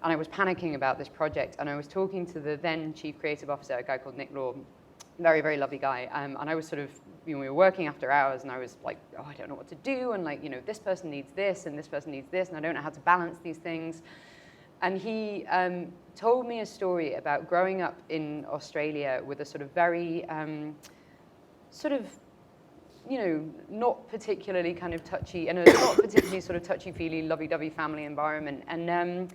And I was panicking about this project. And I was talking to the then chief creative officer, a guy called Nick Law, very, very lovely guy. And I was sort of, you know, we were working after hours and I was like, oh, I don't know what to do. And like, you know, this person needs this and this person needs this. And I don't know how to balance these things. And he told me a story about growing up in Australia with a sort of very, sort of, you know, not particularly kind of touchy, and a not particularly sort of touchy-feely, lovey-dovey family environment. And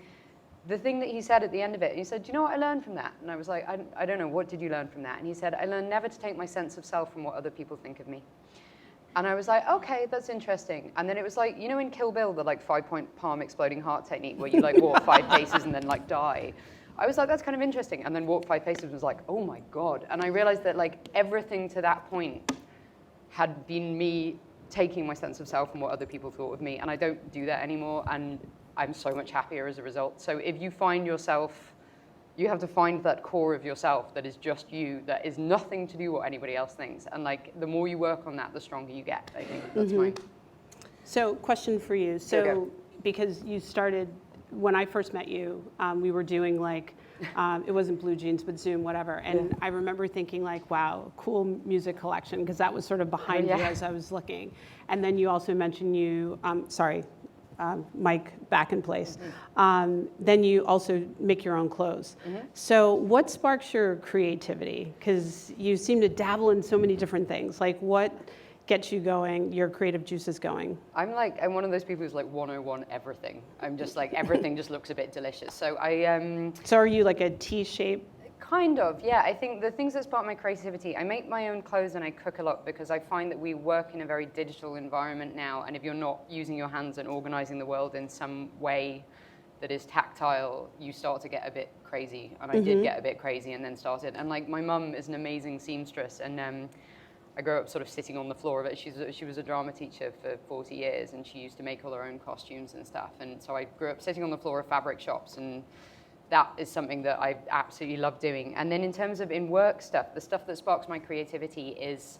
the thing that he said at the end of it, he said, do you know what I learned from that? And I was like, I don't know, what did you learn from that? And he said, I learned never to take my sense of self from what other people think of me. And I was like, okay, that's interesting. And then it was like, you know in Kill Bill, the like 5-point palm exploding heart technique where you like walk 5 paces and then like die? I was like, that's kind of interesting. And then walked 5 paces and was like, oh my God. And I realized that like everything to that point had been me taking my sense of self and what other people thought of me. And I don't do that anymore. And I'm so much happier as a result. So if you find yourself, you have to find that core of yourself that is just you, that is nothing to do what anybody else thinks. And like the more you work on that, the stronger you get. I think that's my. So question for you. So because you started, when I first met you, we were doing like, it wasn't Blue Jeans, but Zoom, whatever. And I remember thinking like, wow, cool music collection, because that was sort of behind you as I was looking. And then you also mentioned you, mic back in place. Then you also make your own clothes. So what sparks your creativity? Because you seem to dabble in so many different things. Like what gets you going, your creative juices going? I'm one of those people who's like 101 everything. I'm just like, everything just looks a bit delicious. So So are you like a T-shape? Kind of, yeah. I think the things that spark my creativity, I make my own clothes and I cook a lot because I find that we work in a very digital environment now, and if you're not using your hands and organizing the world in some way that is tactile, you start to get a bit crazy. And I did get a bit crazy and then started. And like my mum is an amazing seamstress, and I grew up sort of sitting on the floor of it. She was a drama teacher for 40 years, and she used to make all her own costumes and stuff. And so I grew up sitting on the floor of fabric shops, and that is something that I absolutely love doing. And then in terms of in-work stuff, the stuff that sparks my creativity is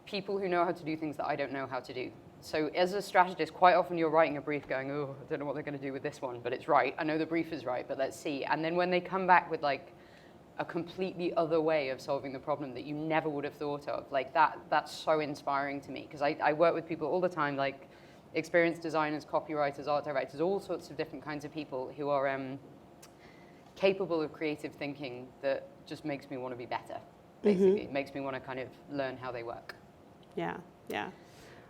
people who know how to do things that I don't know how to do. So as a strategist, quite often you're writing a brief going, oh, I don't know what they're going to do with this one, but it's right. I know the brief is right, but let's see. And then when they come back with like a completely other way of solving the problem that you never would have thought of, like that's so inspiring to me. Because I work with people all the time, like experienced designers, copywriters, art directors, all sorts of different kinds of people who are capable of creative thinking that just makes me want to be better, basically. It makes me want to kind of learn how they work. Yeah, yeah.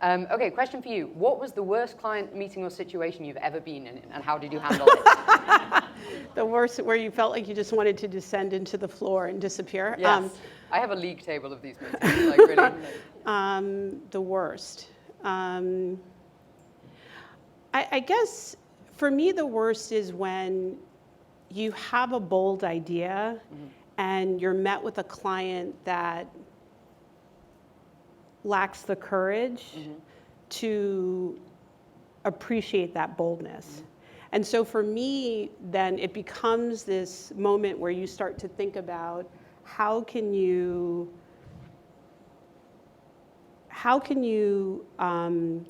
Okay, question for you. What was the worst client meeting or situation you've ever been in, and how did you handle it? The worst, where you felt like you just wanted to descend into the floor and disappear? Yes. I have a league table of these meetings, like really. The worst. I guess for me the worst is when you have a bold idea and you're met with a client that lacks the courage to appreciate that boldness. And so for me, then it becomes this moment where you start to think about how can you how can you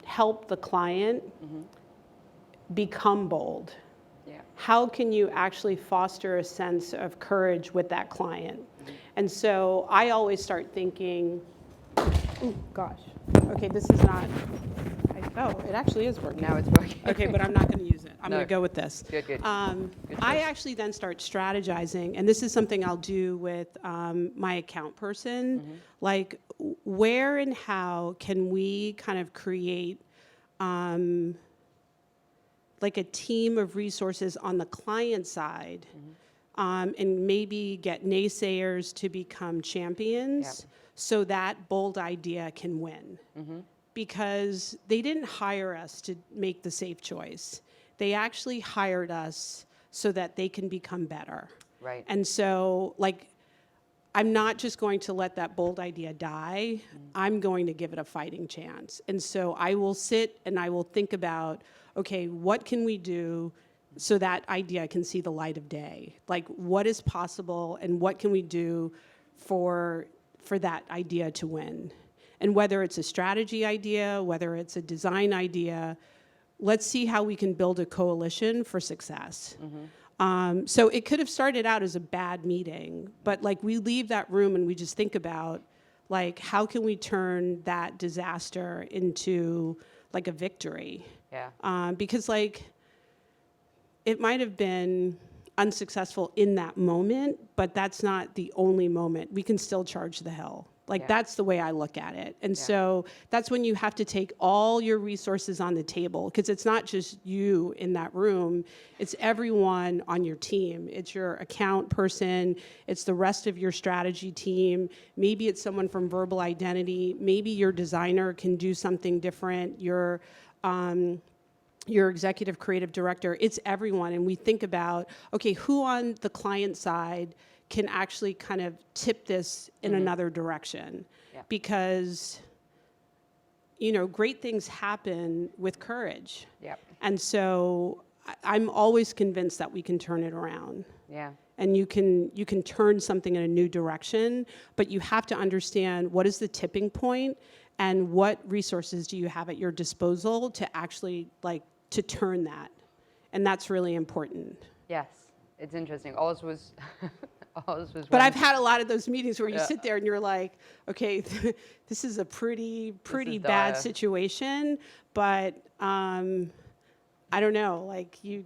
help the client become bold? Yeah. How can you actually foster a sense of courage with that client? And so I always start thinking, oh gosh, okay, this is not, oh, it actually is working. Now it's working. Okay, but I'm not going to use it. I'm No. going to go with this. Good, good. Good I choice. actually then start strategizing, and this is something I'll do with my account person. Like, where and how can we kind of create like a team of resources on the client side, and maybe get naysayers to become champions so that bold idea can win. Because they didn't hire us to make the safe choice. They actually hired us so that they can become better. Right. And so, like, I'm not just going to let that bold idea die. I'm going to give it a fighting chance. And so I will sit and I will think about, okay, what can we do so that idea can see the light of day? Like, what is possible and what can we do for that idea to win? And whether it's a strategy idea, whether it's a design idea, let's see how we can build a coalition for success. So it could have started out as a bad meeting, but like we leave that room and we just think about, like, how can we turn that disaster into like a victory? Yeah. Because like it might have been unsuccessful in that moment, but that's not the only moment. We can still charge the hill. Like, that's the way I look at it. And so that's when you have to take all your resources on the table, because it's not just you in that room, it's everyone on your team. It's your account person, it's the rest of your strategy team, maybe it's someone from verbal identity, maybe your designer can do something different, your executive creative director, it's everyone. And we think about, okay, who on the client side can actually kind of tip this in another direction? Because, you know, great things happen with courage. And so I'm always convinced that we can turn it around. And you can turn something in a new direction, but you have to understand what is the tipping point and what resources do you have at your disposal to actually, like, to turn that. And that's really important. Yes, it's interesting. Ours was But I've had a lot of those meetings where you sit there and you're like, okay, this is a pretty bad dire situation, but I don't know, like you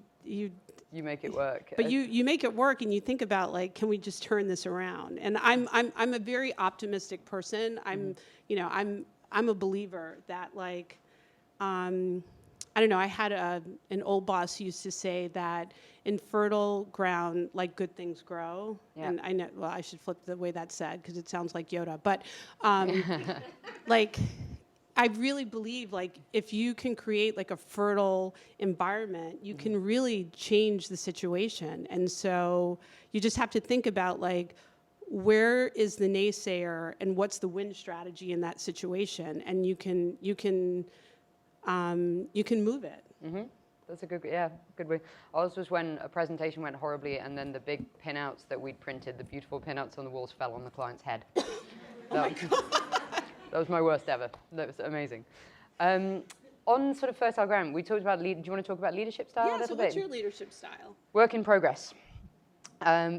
make it work. But you make it work, and you think about, like, can we just turn this around? And I'm a very optimistic person. I'm a believer that, like, I don't know, I had an old boss who used to say that in fertile ground, like, good things grow. And I know, well, I should flip the way that's said because it sounds like Yoda. But, like, I really believe, like, if you can create, like, a fertile environment, you can really change the situation. And so you just have to think about, like, where is the naysayer and what's the win strategy in that situation? And you can move it. That's a good way. Ours was when a presentation went horribly, and then the big pinouts that we'd printed, the beautiful pinouts on the walls, fell on the client's head. That was my worst ever. That was amazing. On sort of fertile ground, we talked about do you want to talk about leadership style a little so bit? what's your leadership style? Work in progress.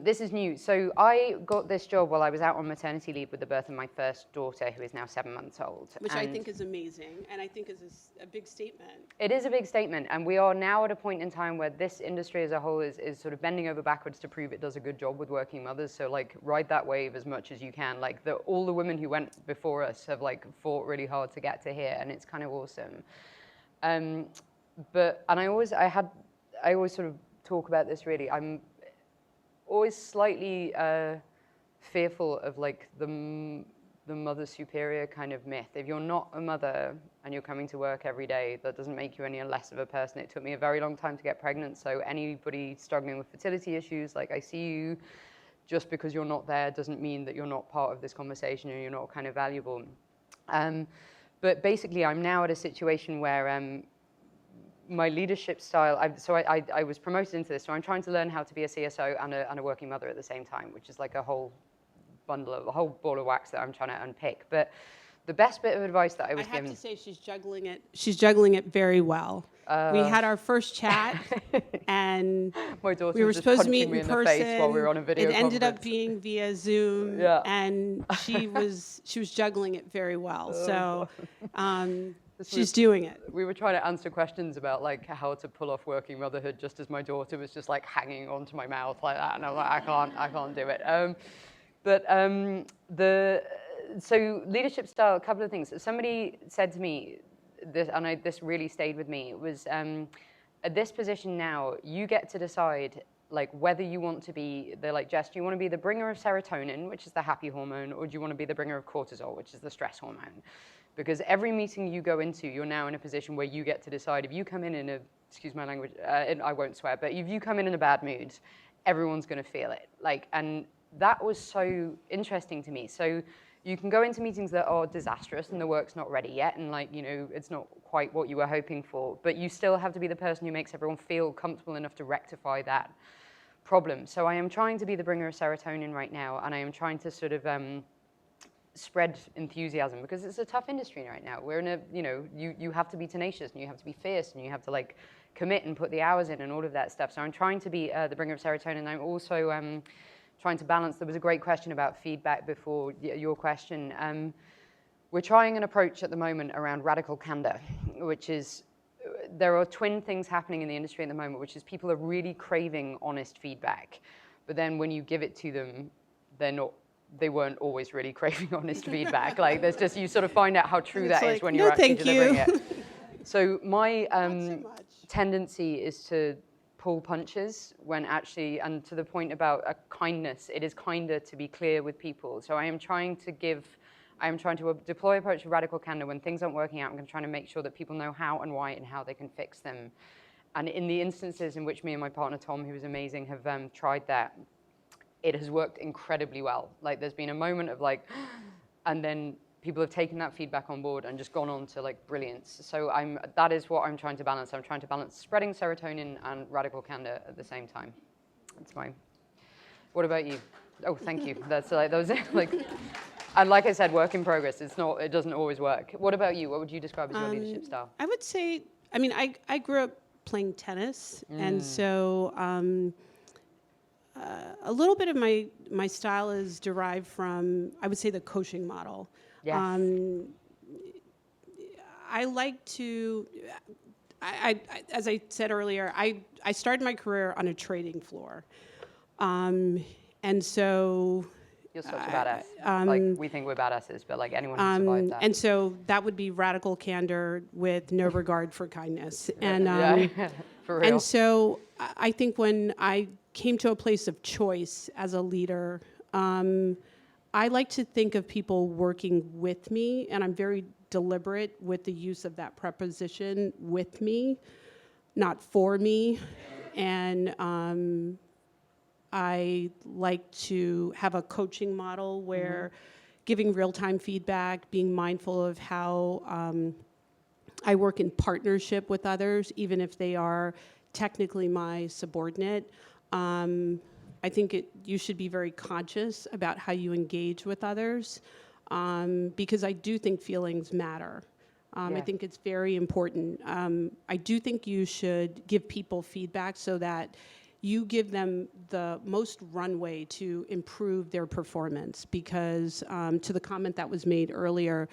This is new. So I got this job while I was out on maternity leave with the birth of my first daughter, who is now 7 months old. Which I think is amazing, and I think is a big statement. It is a big statement, and we are now at a point in time where this industry as a whole is sort of bending over backwards to prove it does a good job with working mothers. So, like, ride that wave as much as you can. Like, all the women who went before us have, like, fought really hard to get to here, and it's kind of awesome. I always sort of talk about this, really. I'm always slightly fearful of, like, the mother superior kind of myth. If you're not a mother and you're coming to work every day, that doesn't make you any less of a person. It took me a very long time to get pregnant, so anybody struggling with fertility issues, like, I see you. Just because you're not there doesn't mean that you're not part of this conversation and you're not kind of valuable. But basically, I'm now at a situation where my leadership style, I was promoted into this, so I'm trying to learn how to be a CSO and a working mother at the same time, which is like a whole ball of wax that I'm trying to unpick. But The best bit of advice that I I was have given. to say she's juggling it. She's juggling it very well. We had our first chat, and My daughter we were was just supposed to meet punching me in in the face person. while we were on a video It ended up conference. being via Zoom, Yeah. and she was juggling it very well. So This she's was- doing it. We were trying to answer questions about like how to pull off working motherhood, just as my daughter was just like hanging onto my mouth like that, and I'm like, I can't do it. So leadership style, a couple of things. Somebody said to me, this really stayed with me. It was at this position now, you get to decide like whether you want to be. They're like, Jess, do you want to be the bringer of serotonin, which is the happy hormone, or do you want to be the bringer of cortisol, which is the stress hormone? Because every meeting you go into, you're now in a position where you get to decide. If you come in a, excuse my language, and I won't swear, but if you come in a bad mood, everyone's going to feel it. Like, and that was so interesting to me. So you can go into meetings that are disastrous and the work's not ready yet, and like, you know, it's not quite what you were hoping for, but you still have to be the person who makes everyone feel comfortable enough to rectify that problem. So I am trying to be the bringer of serotonin right now, and I am trying to sort of spread enthusiasm, because it's a tough industry right now. We're in a, you know, you have to be tenacious, and you have to be fierce, and you have to like commit and put the hours in and all of that stuff. So I'm trying to be the bringer of serotonin. I'm also trying to balance. There was a great question about feedback before your question. We're trying an approach at the moment around radical candor, which is, there are twin things happening in the industry at the moment, which is people are really craving honest feedback, but then when you give it to them, they weren't always really craving honest feedback. Like there's just, you sort of find out how true that is when you're actually delivering it. So my tendency is to pull punches when actually, and to the point about a kindness, it is kinder to be clear with people. So I am trying to deploy a approach of radical candor. When things aren't working out, I'm trying to make sure that people know how and why and how they can fix them. And in the instances in which me and my partner Tom, who is amazing, have tried that, it has worked incredibly well. Like there's been a moment of like, and then people have taken that feedback on board and just gone on to like brilliance. So that is what I'm trying to balance. I'm trying to balance spreading serotonin and radical candor at the same time. That's mine. What about you? Oh, thank you. That's like, those like, and like I said, work in progress. It doesn't always work. What about you? What would you describe as your leadership style? I would say, I mean, I grew up playing tennis, and so a little bit of my style is derived from, I would say, the coaching model. Yes. I like to, as I said earlier, I started my career on a trading floor. And so... You're such a badass. Like, we think we're badasses, but like anyone who survived that. And so that would be radical candor with no regard for kindness. And, for real. And so I think when I came to a place of choice as a leader, I like to think of people working with me, and I'm very deliberate with the use of that preposition, with me, not for me. And I like to have a coaching model where giving real-time feedback, being mindful of how I work in partnership with others, even if they are technically my subordinate. I think you should be very conscious about how you engage with others, because I do think feelings matter. I think it's very important. I do think you should give people feedback so that you give them the most runway to improve their performance, because to the comment that was made earlier,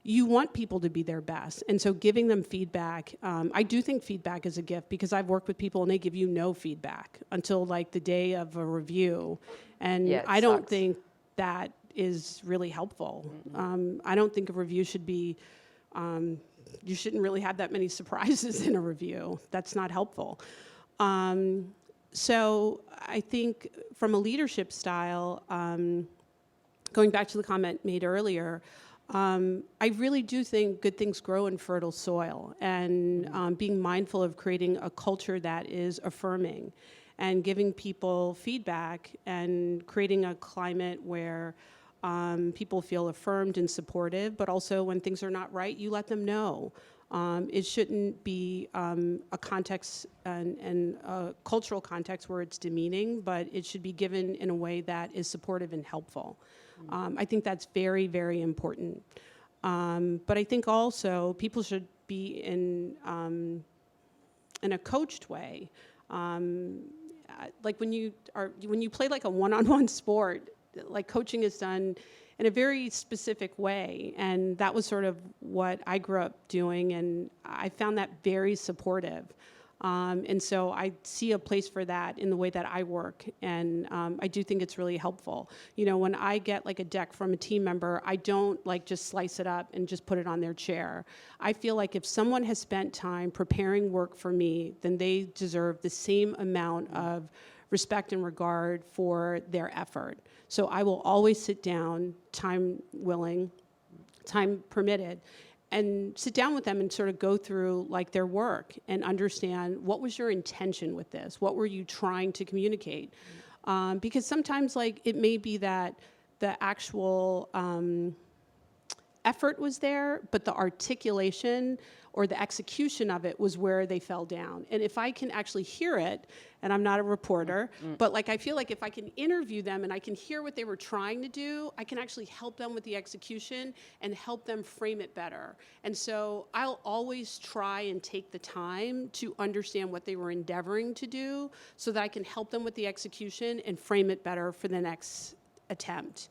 you want people to be their best. And so giving them feedback, I do think feedback is a gift, because I've worked with people and they give you no feedback until like the day of a review. And I don't think that is really helpful. I don't think a review should be, you shouldn't really have that many surprises in a review. That's not helpful. So I think from a leadership style, going back to the comment made earlier, I really do think good things grow in fertile soil, and being mindful of creating a culture that is affirming and giving people feedback and creating a climate where people feel affirmed and supportive, but also when things are not right, you let them know. It shouldn't be a context and a cultural context where it's demeaning, but it should be given in a way that is supportive and helpful. I think that's very, very important. But I think also people should be in a coached way. Like when you play like a one-on-one sport, like coaching is done in a very specific way, and that was sort of what I grew up doing, and I found that very supportive. And so I see a place for that in the way that I work, and I do think it's really helpful. You know, when I get like a deck from a team member, I don't like just slice it up and just put it on their chair. I feel like if someone has spent time preparing work for me, then they deserve the same amount of respect and regard for their effort. So I will always sit down, time willing, time permitted, and sit down with them and sort of go through like their work and understand what was your intention with this? What were you trying to communicate? Because sometimes like it may be that the actual effort was there, but the articulation or the execution of it was where they fell down. And if I can actually hear it, and I'm not a reporter, but like I feel like if I can interview them and I can hear what they were trying to do, I can actually help them with the execution and help them frame it better. And so I'll always try and take the time to understand what they were endeavoring to do so that I can help them with the execution and frame it better for the next attempt.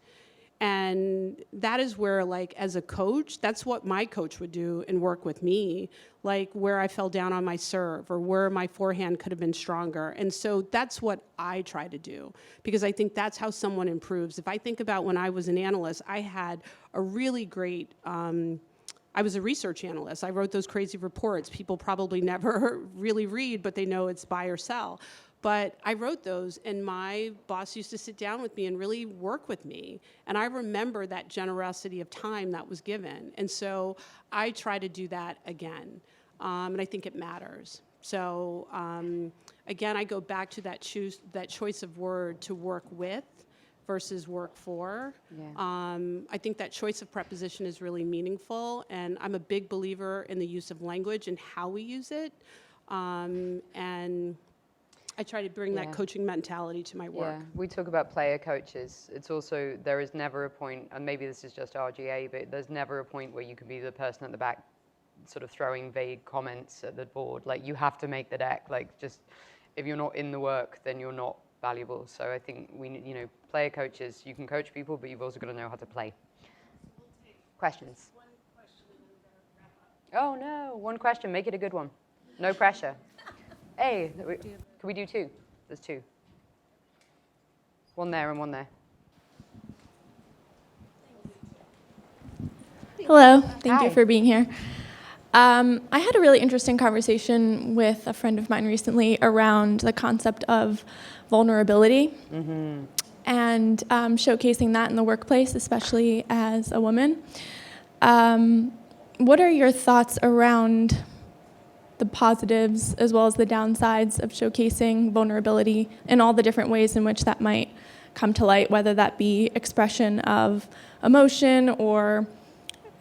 And that is where, like, as a coach, that's what my coach would do and work with me, like where I fell down on my serve or where my forehand could have been stronger. And so that's what I try to do, because I think that's how someone improves. If I think about when I was an analyst, I had a really great, I was a research analyst. I wrote those crazy reports people probably never really read, but they know it's buy or sell. But I wrote those, and my boss used to sit down with me and really work with me. And I remember that generosity of time that was given. And so I try to do that again. And I think it matters. So again, I go back to that choice of word to work with versus work for. Yeah. I think that choice of preposition is really meaningful. And I'm a big believer in the use of language and how we use it. And I try to bring that coaching mentality to my work. Yeah, we talk about player coaches. It's also, there is never a point, and maybe this is just RGA, but there's never a point where you can be the person at the back sort of throwing vague comments at the board. Like, you have to make the deck. Like, just, if you're not in the work, then you're not valuable. So I think we need, you know, player coaches, you can coach people, but you've also got to know how to play. Questions? One question and then we're gonna wrap up. Oh no, one question, make it a good one. No pressure. Hey, can we do two? There's two. One there and one there. Hello, thank you Hi. for being here. I had a really interesting conversation with a friend of mine recently around the concept of vulnerability and showcasing that in the workplace, especially as a woman. What are your thoughts around the positives as well as the downsides of showcasing vulnerability in all the different ways in which that might come to light, whether that be expression of emotion or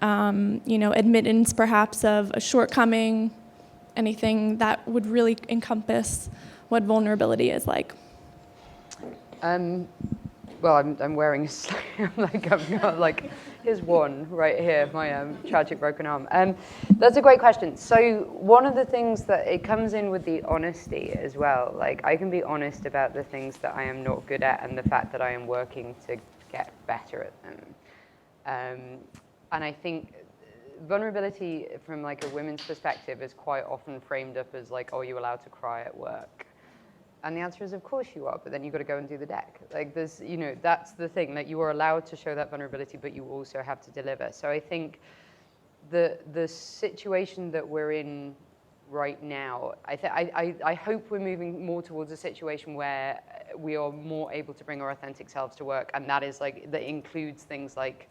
admittance perhaps of a shortcoming, anything that would really encompass what vulnerability is like? Well, I'm wearing like I've got like, here's one right here, my tragic broken arm. That's a great question. So one of the things that it comes in with the honesty as well. Like, I can be honest about the things that I am not good at and the fact that I am working to get better at them. And I think vulnerability from like a women's perspective is quite often framed up as like, oh, are you allowed to cry at work? And the answer is, of course you are, but then you've got to go and do the deck. Like, there's, you know, that's the thing, that you are allowed to show that vulnerability, but you also have to deliver. So I think the situation that we're in right now, I hope we're moving more towards a situation where we are more able to bring our authentic selves to work, and that is like, that includes things like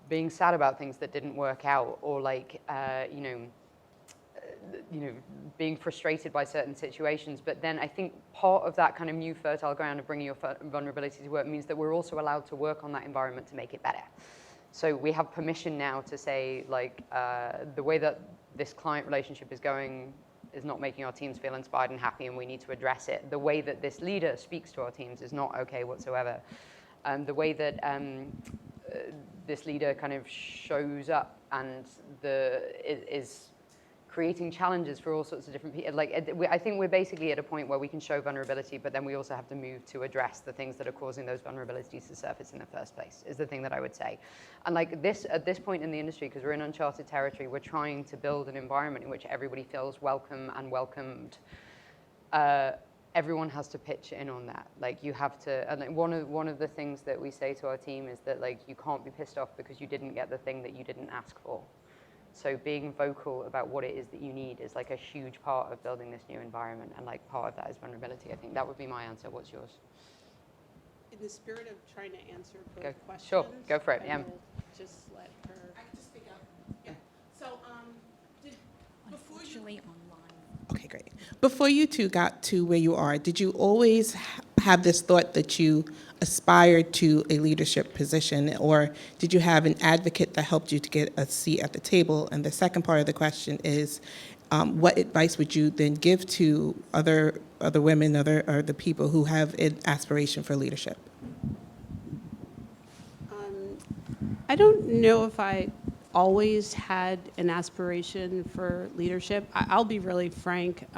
being sad about things that didn't work out, or like, being frustrated by certain situations. But then I think part of that kind of new fertile ground of bringing your vulnerability to work means that we're also allowed to work on that environment to make it better. So we have permission now to say, like, the way that this client relationship is going is not making our teams feel inspired and happy, and we need to address it. The way that this leader speaks to our teams is not okay whatsoever. The way that this leader kind of shows up and is creating challenges for all sorts of different people. I think we're basically at a point where we can show vulnerability, but then we also have to move to address the things that are causing those vulnerabilities to surface in the first place, is the thing that I would say. And at this point in the industry, because we're in uncharted territory, we're trying to build an environment in which everybody feels welcome and welcomed. Everyone has to pitch in on that. You have to, and one of the things that we say to our team is that you can't be pissed off because you didn't get the thing that you didn't ask for. So being vocal about what it is that you need is a huge part of building this new environment, and part of that is vulnerability. I think that would be my answer. What's yours? In the spirit of trying to answer both Go. questions. Sure, go for it, I yeah. will just let her. I can just speak up. Yeah. So, before you... Unfortunately, online. Okay, great. Before you two got to where you are, did you always have this thought that you aspired to a leadership position, or did you have an advocate that helped you to get a seat at the table? And the second part of the question is, what advice would you then give to other women, or the people who have an aspiration for leadership? I don't know if I always had an aspiration for leadership. I'll be really frank.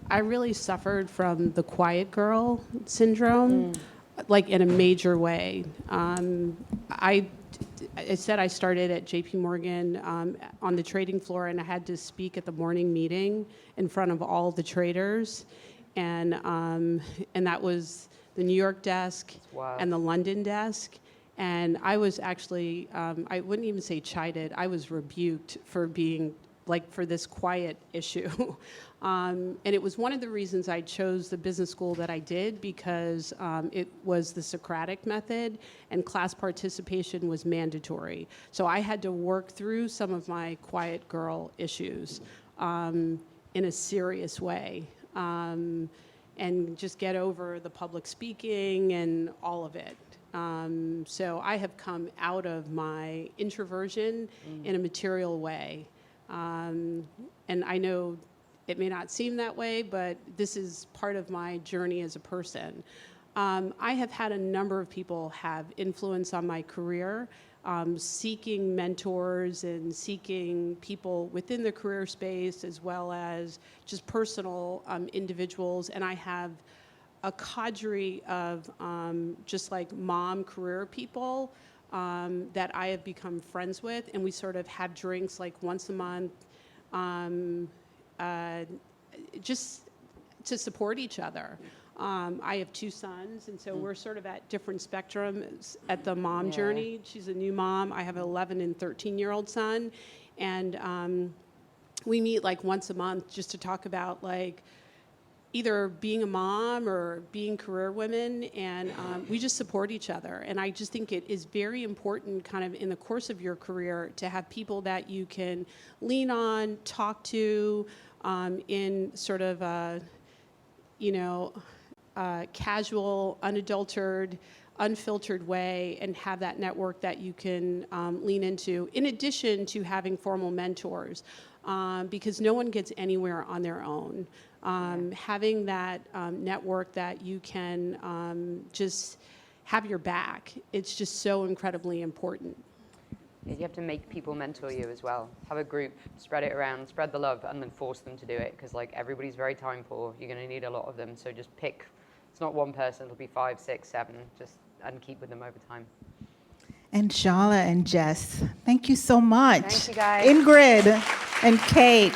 I really suffered from the quiet girl syndrome, in a major way. I said I started at JP Morgan on the trading floor, and I had to speak at the morning meeting in front of all the traders, and that was the New York desk and the London desk. And I was actually, I wouldn't even say chided, I was rebuked for being, for this quiet issue. And it was one of the reasons I chose the business school that I did, because it was the Socratic method, and class participation was mandatory. So I had to work through some of my quiet girl issues in a serious way, and just get over the public speaking and all of it. So I have come out of my introversion in a material way. And I know it may not seem that way, but this is part of my journey as a person. I have had a number of people have influence on my career, seeking mentors and seeking people within the career space, as well as just personal individuals. And I have a cadre of just mom career people that I have become friends with, and we sort of have drinks once a month, just to support each other. I have two sons, and so we're sort of at different spectrums at the mom journey. She's a new mom. I have an 11 and 13-year-old son, and we meet once a month just to talk about either being a mom or being career women, and we just support each other. And I just think it is very important kind of in the course of your career to have people that you can lean on, talk to in sort of a, casual, unfiltered way, and have that network that you can lean into, in addition to having formal mentors, because no one gets anywhere on their own. Having that network that you can just have your back, it's just so incredibly important. You have to make people mentor you as well. Have a group, spread it around, spread the love, and then force them to do it, because everybody's very time poor. You're going to need a lot of them, so just pick. It's not one person, it'll be 5, 6, 7, and keep with them over time. And Shala and Jess, thank you so much. Thank you, guys. Ingrid and Kate.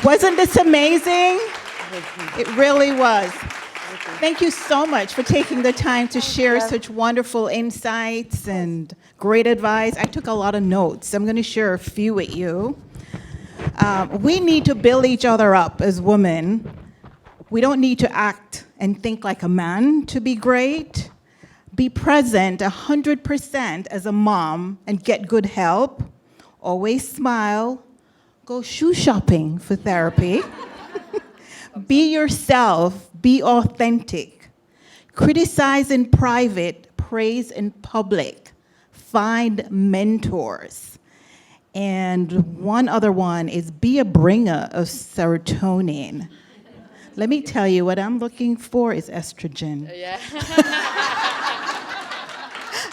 Wasn't this amazing? It really was. Thank you so much for taking the time to share such wonderful insights and great advice. I took a lot of notes. I'm going to share a few with you. We need to build each other up as women. We don't need to act and think like a man to be great. Be present 100% as a mom and get good help. Always smile. Go shoe shopping for therapy. Be yourself. Be authentic. Criticize in private. Praise in public. Find mentors. And one other one is be a bringer of serotonin. Let me tell you, what I'm looking for is estrogen. Yeah.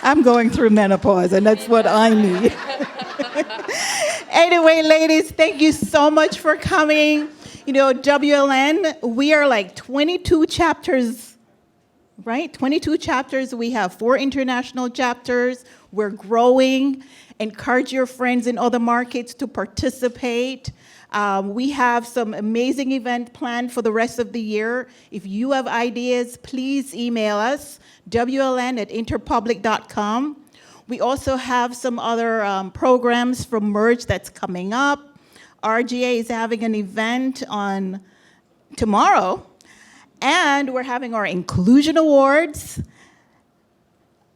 I'm going through menopause, and that's what I need. Anyway, ladies, thank you so much for coming. You know, WLN, we are like 22 chapters, right? 22 chapters. We have 4 international chapters. We're growing. Encourage your friends in other markets to participate. We have some amazing events planned for the rest of the year. If you have ideas, please email us, WLN@interpublic.com. We also have some other programs from Merge that's coming up. RGA is having an event on tomorrow, and we're having our Inclusion Awards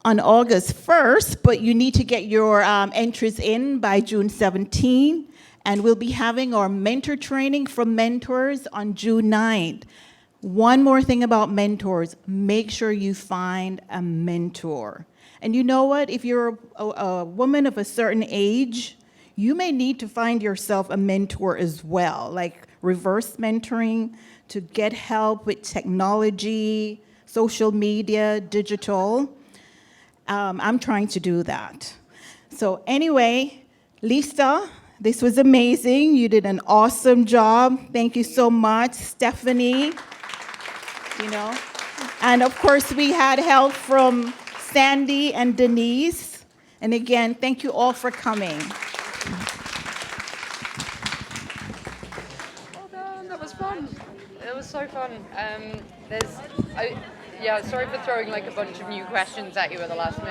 on August 1st, but you need to get your entries in by June 17. And we'll be having our mentor training from mentors on June 9th. One more thing about mentors, make sure you find a mentor. And you know what? If you're a woman of a certain age, you may need to find yourself a mentor as well, like reverse mentoring to get help with technology, social media, digital. I'm trying to do that. So anyway, Lisa, this was amazing. You did an awesome job. Thank you so much, Stephanie. You know, and of course we had help from Sandy and Denise. And again, thank you all for coming. Well done. That was fun. It was so fun. Sorry for throwing like a bunch of new questions at you at the last minute.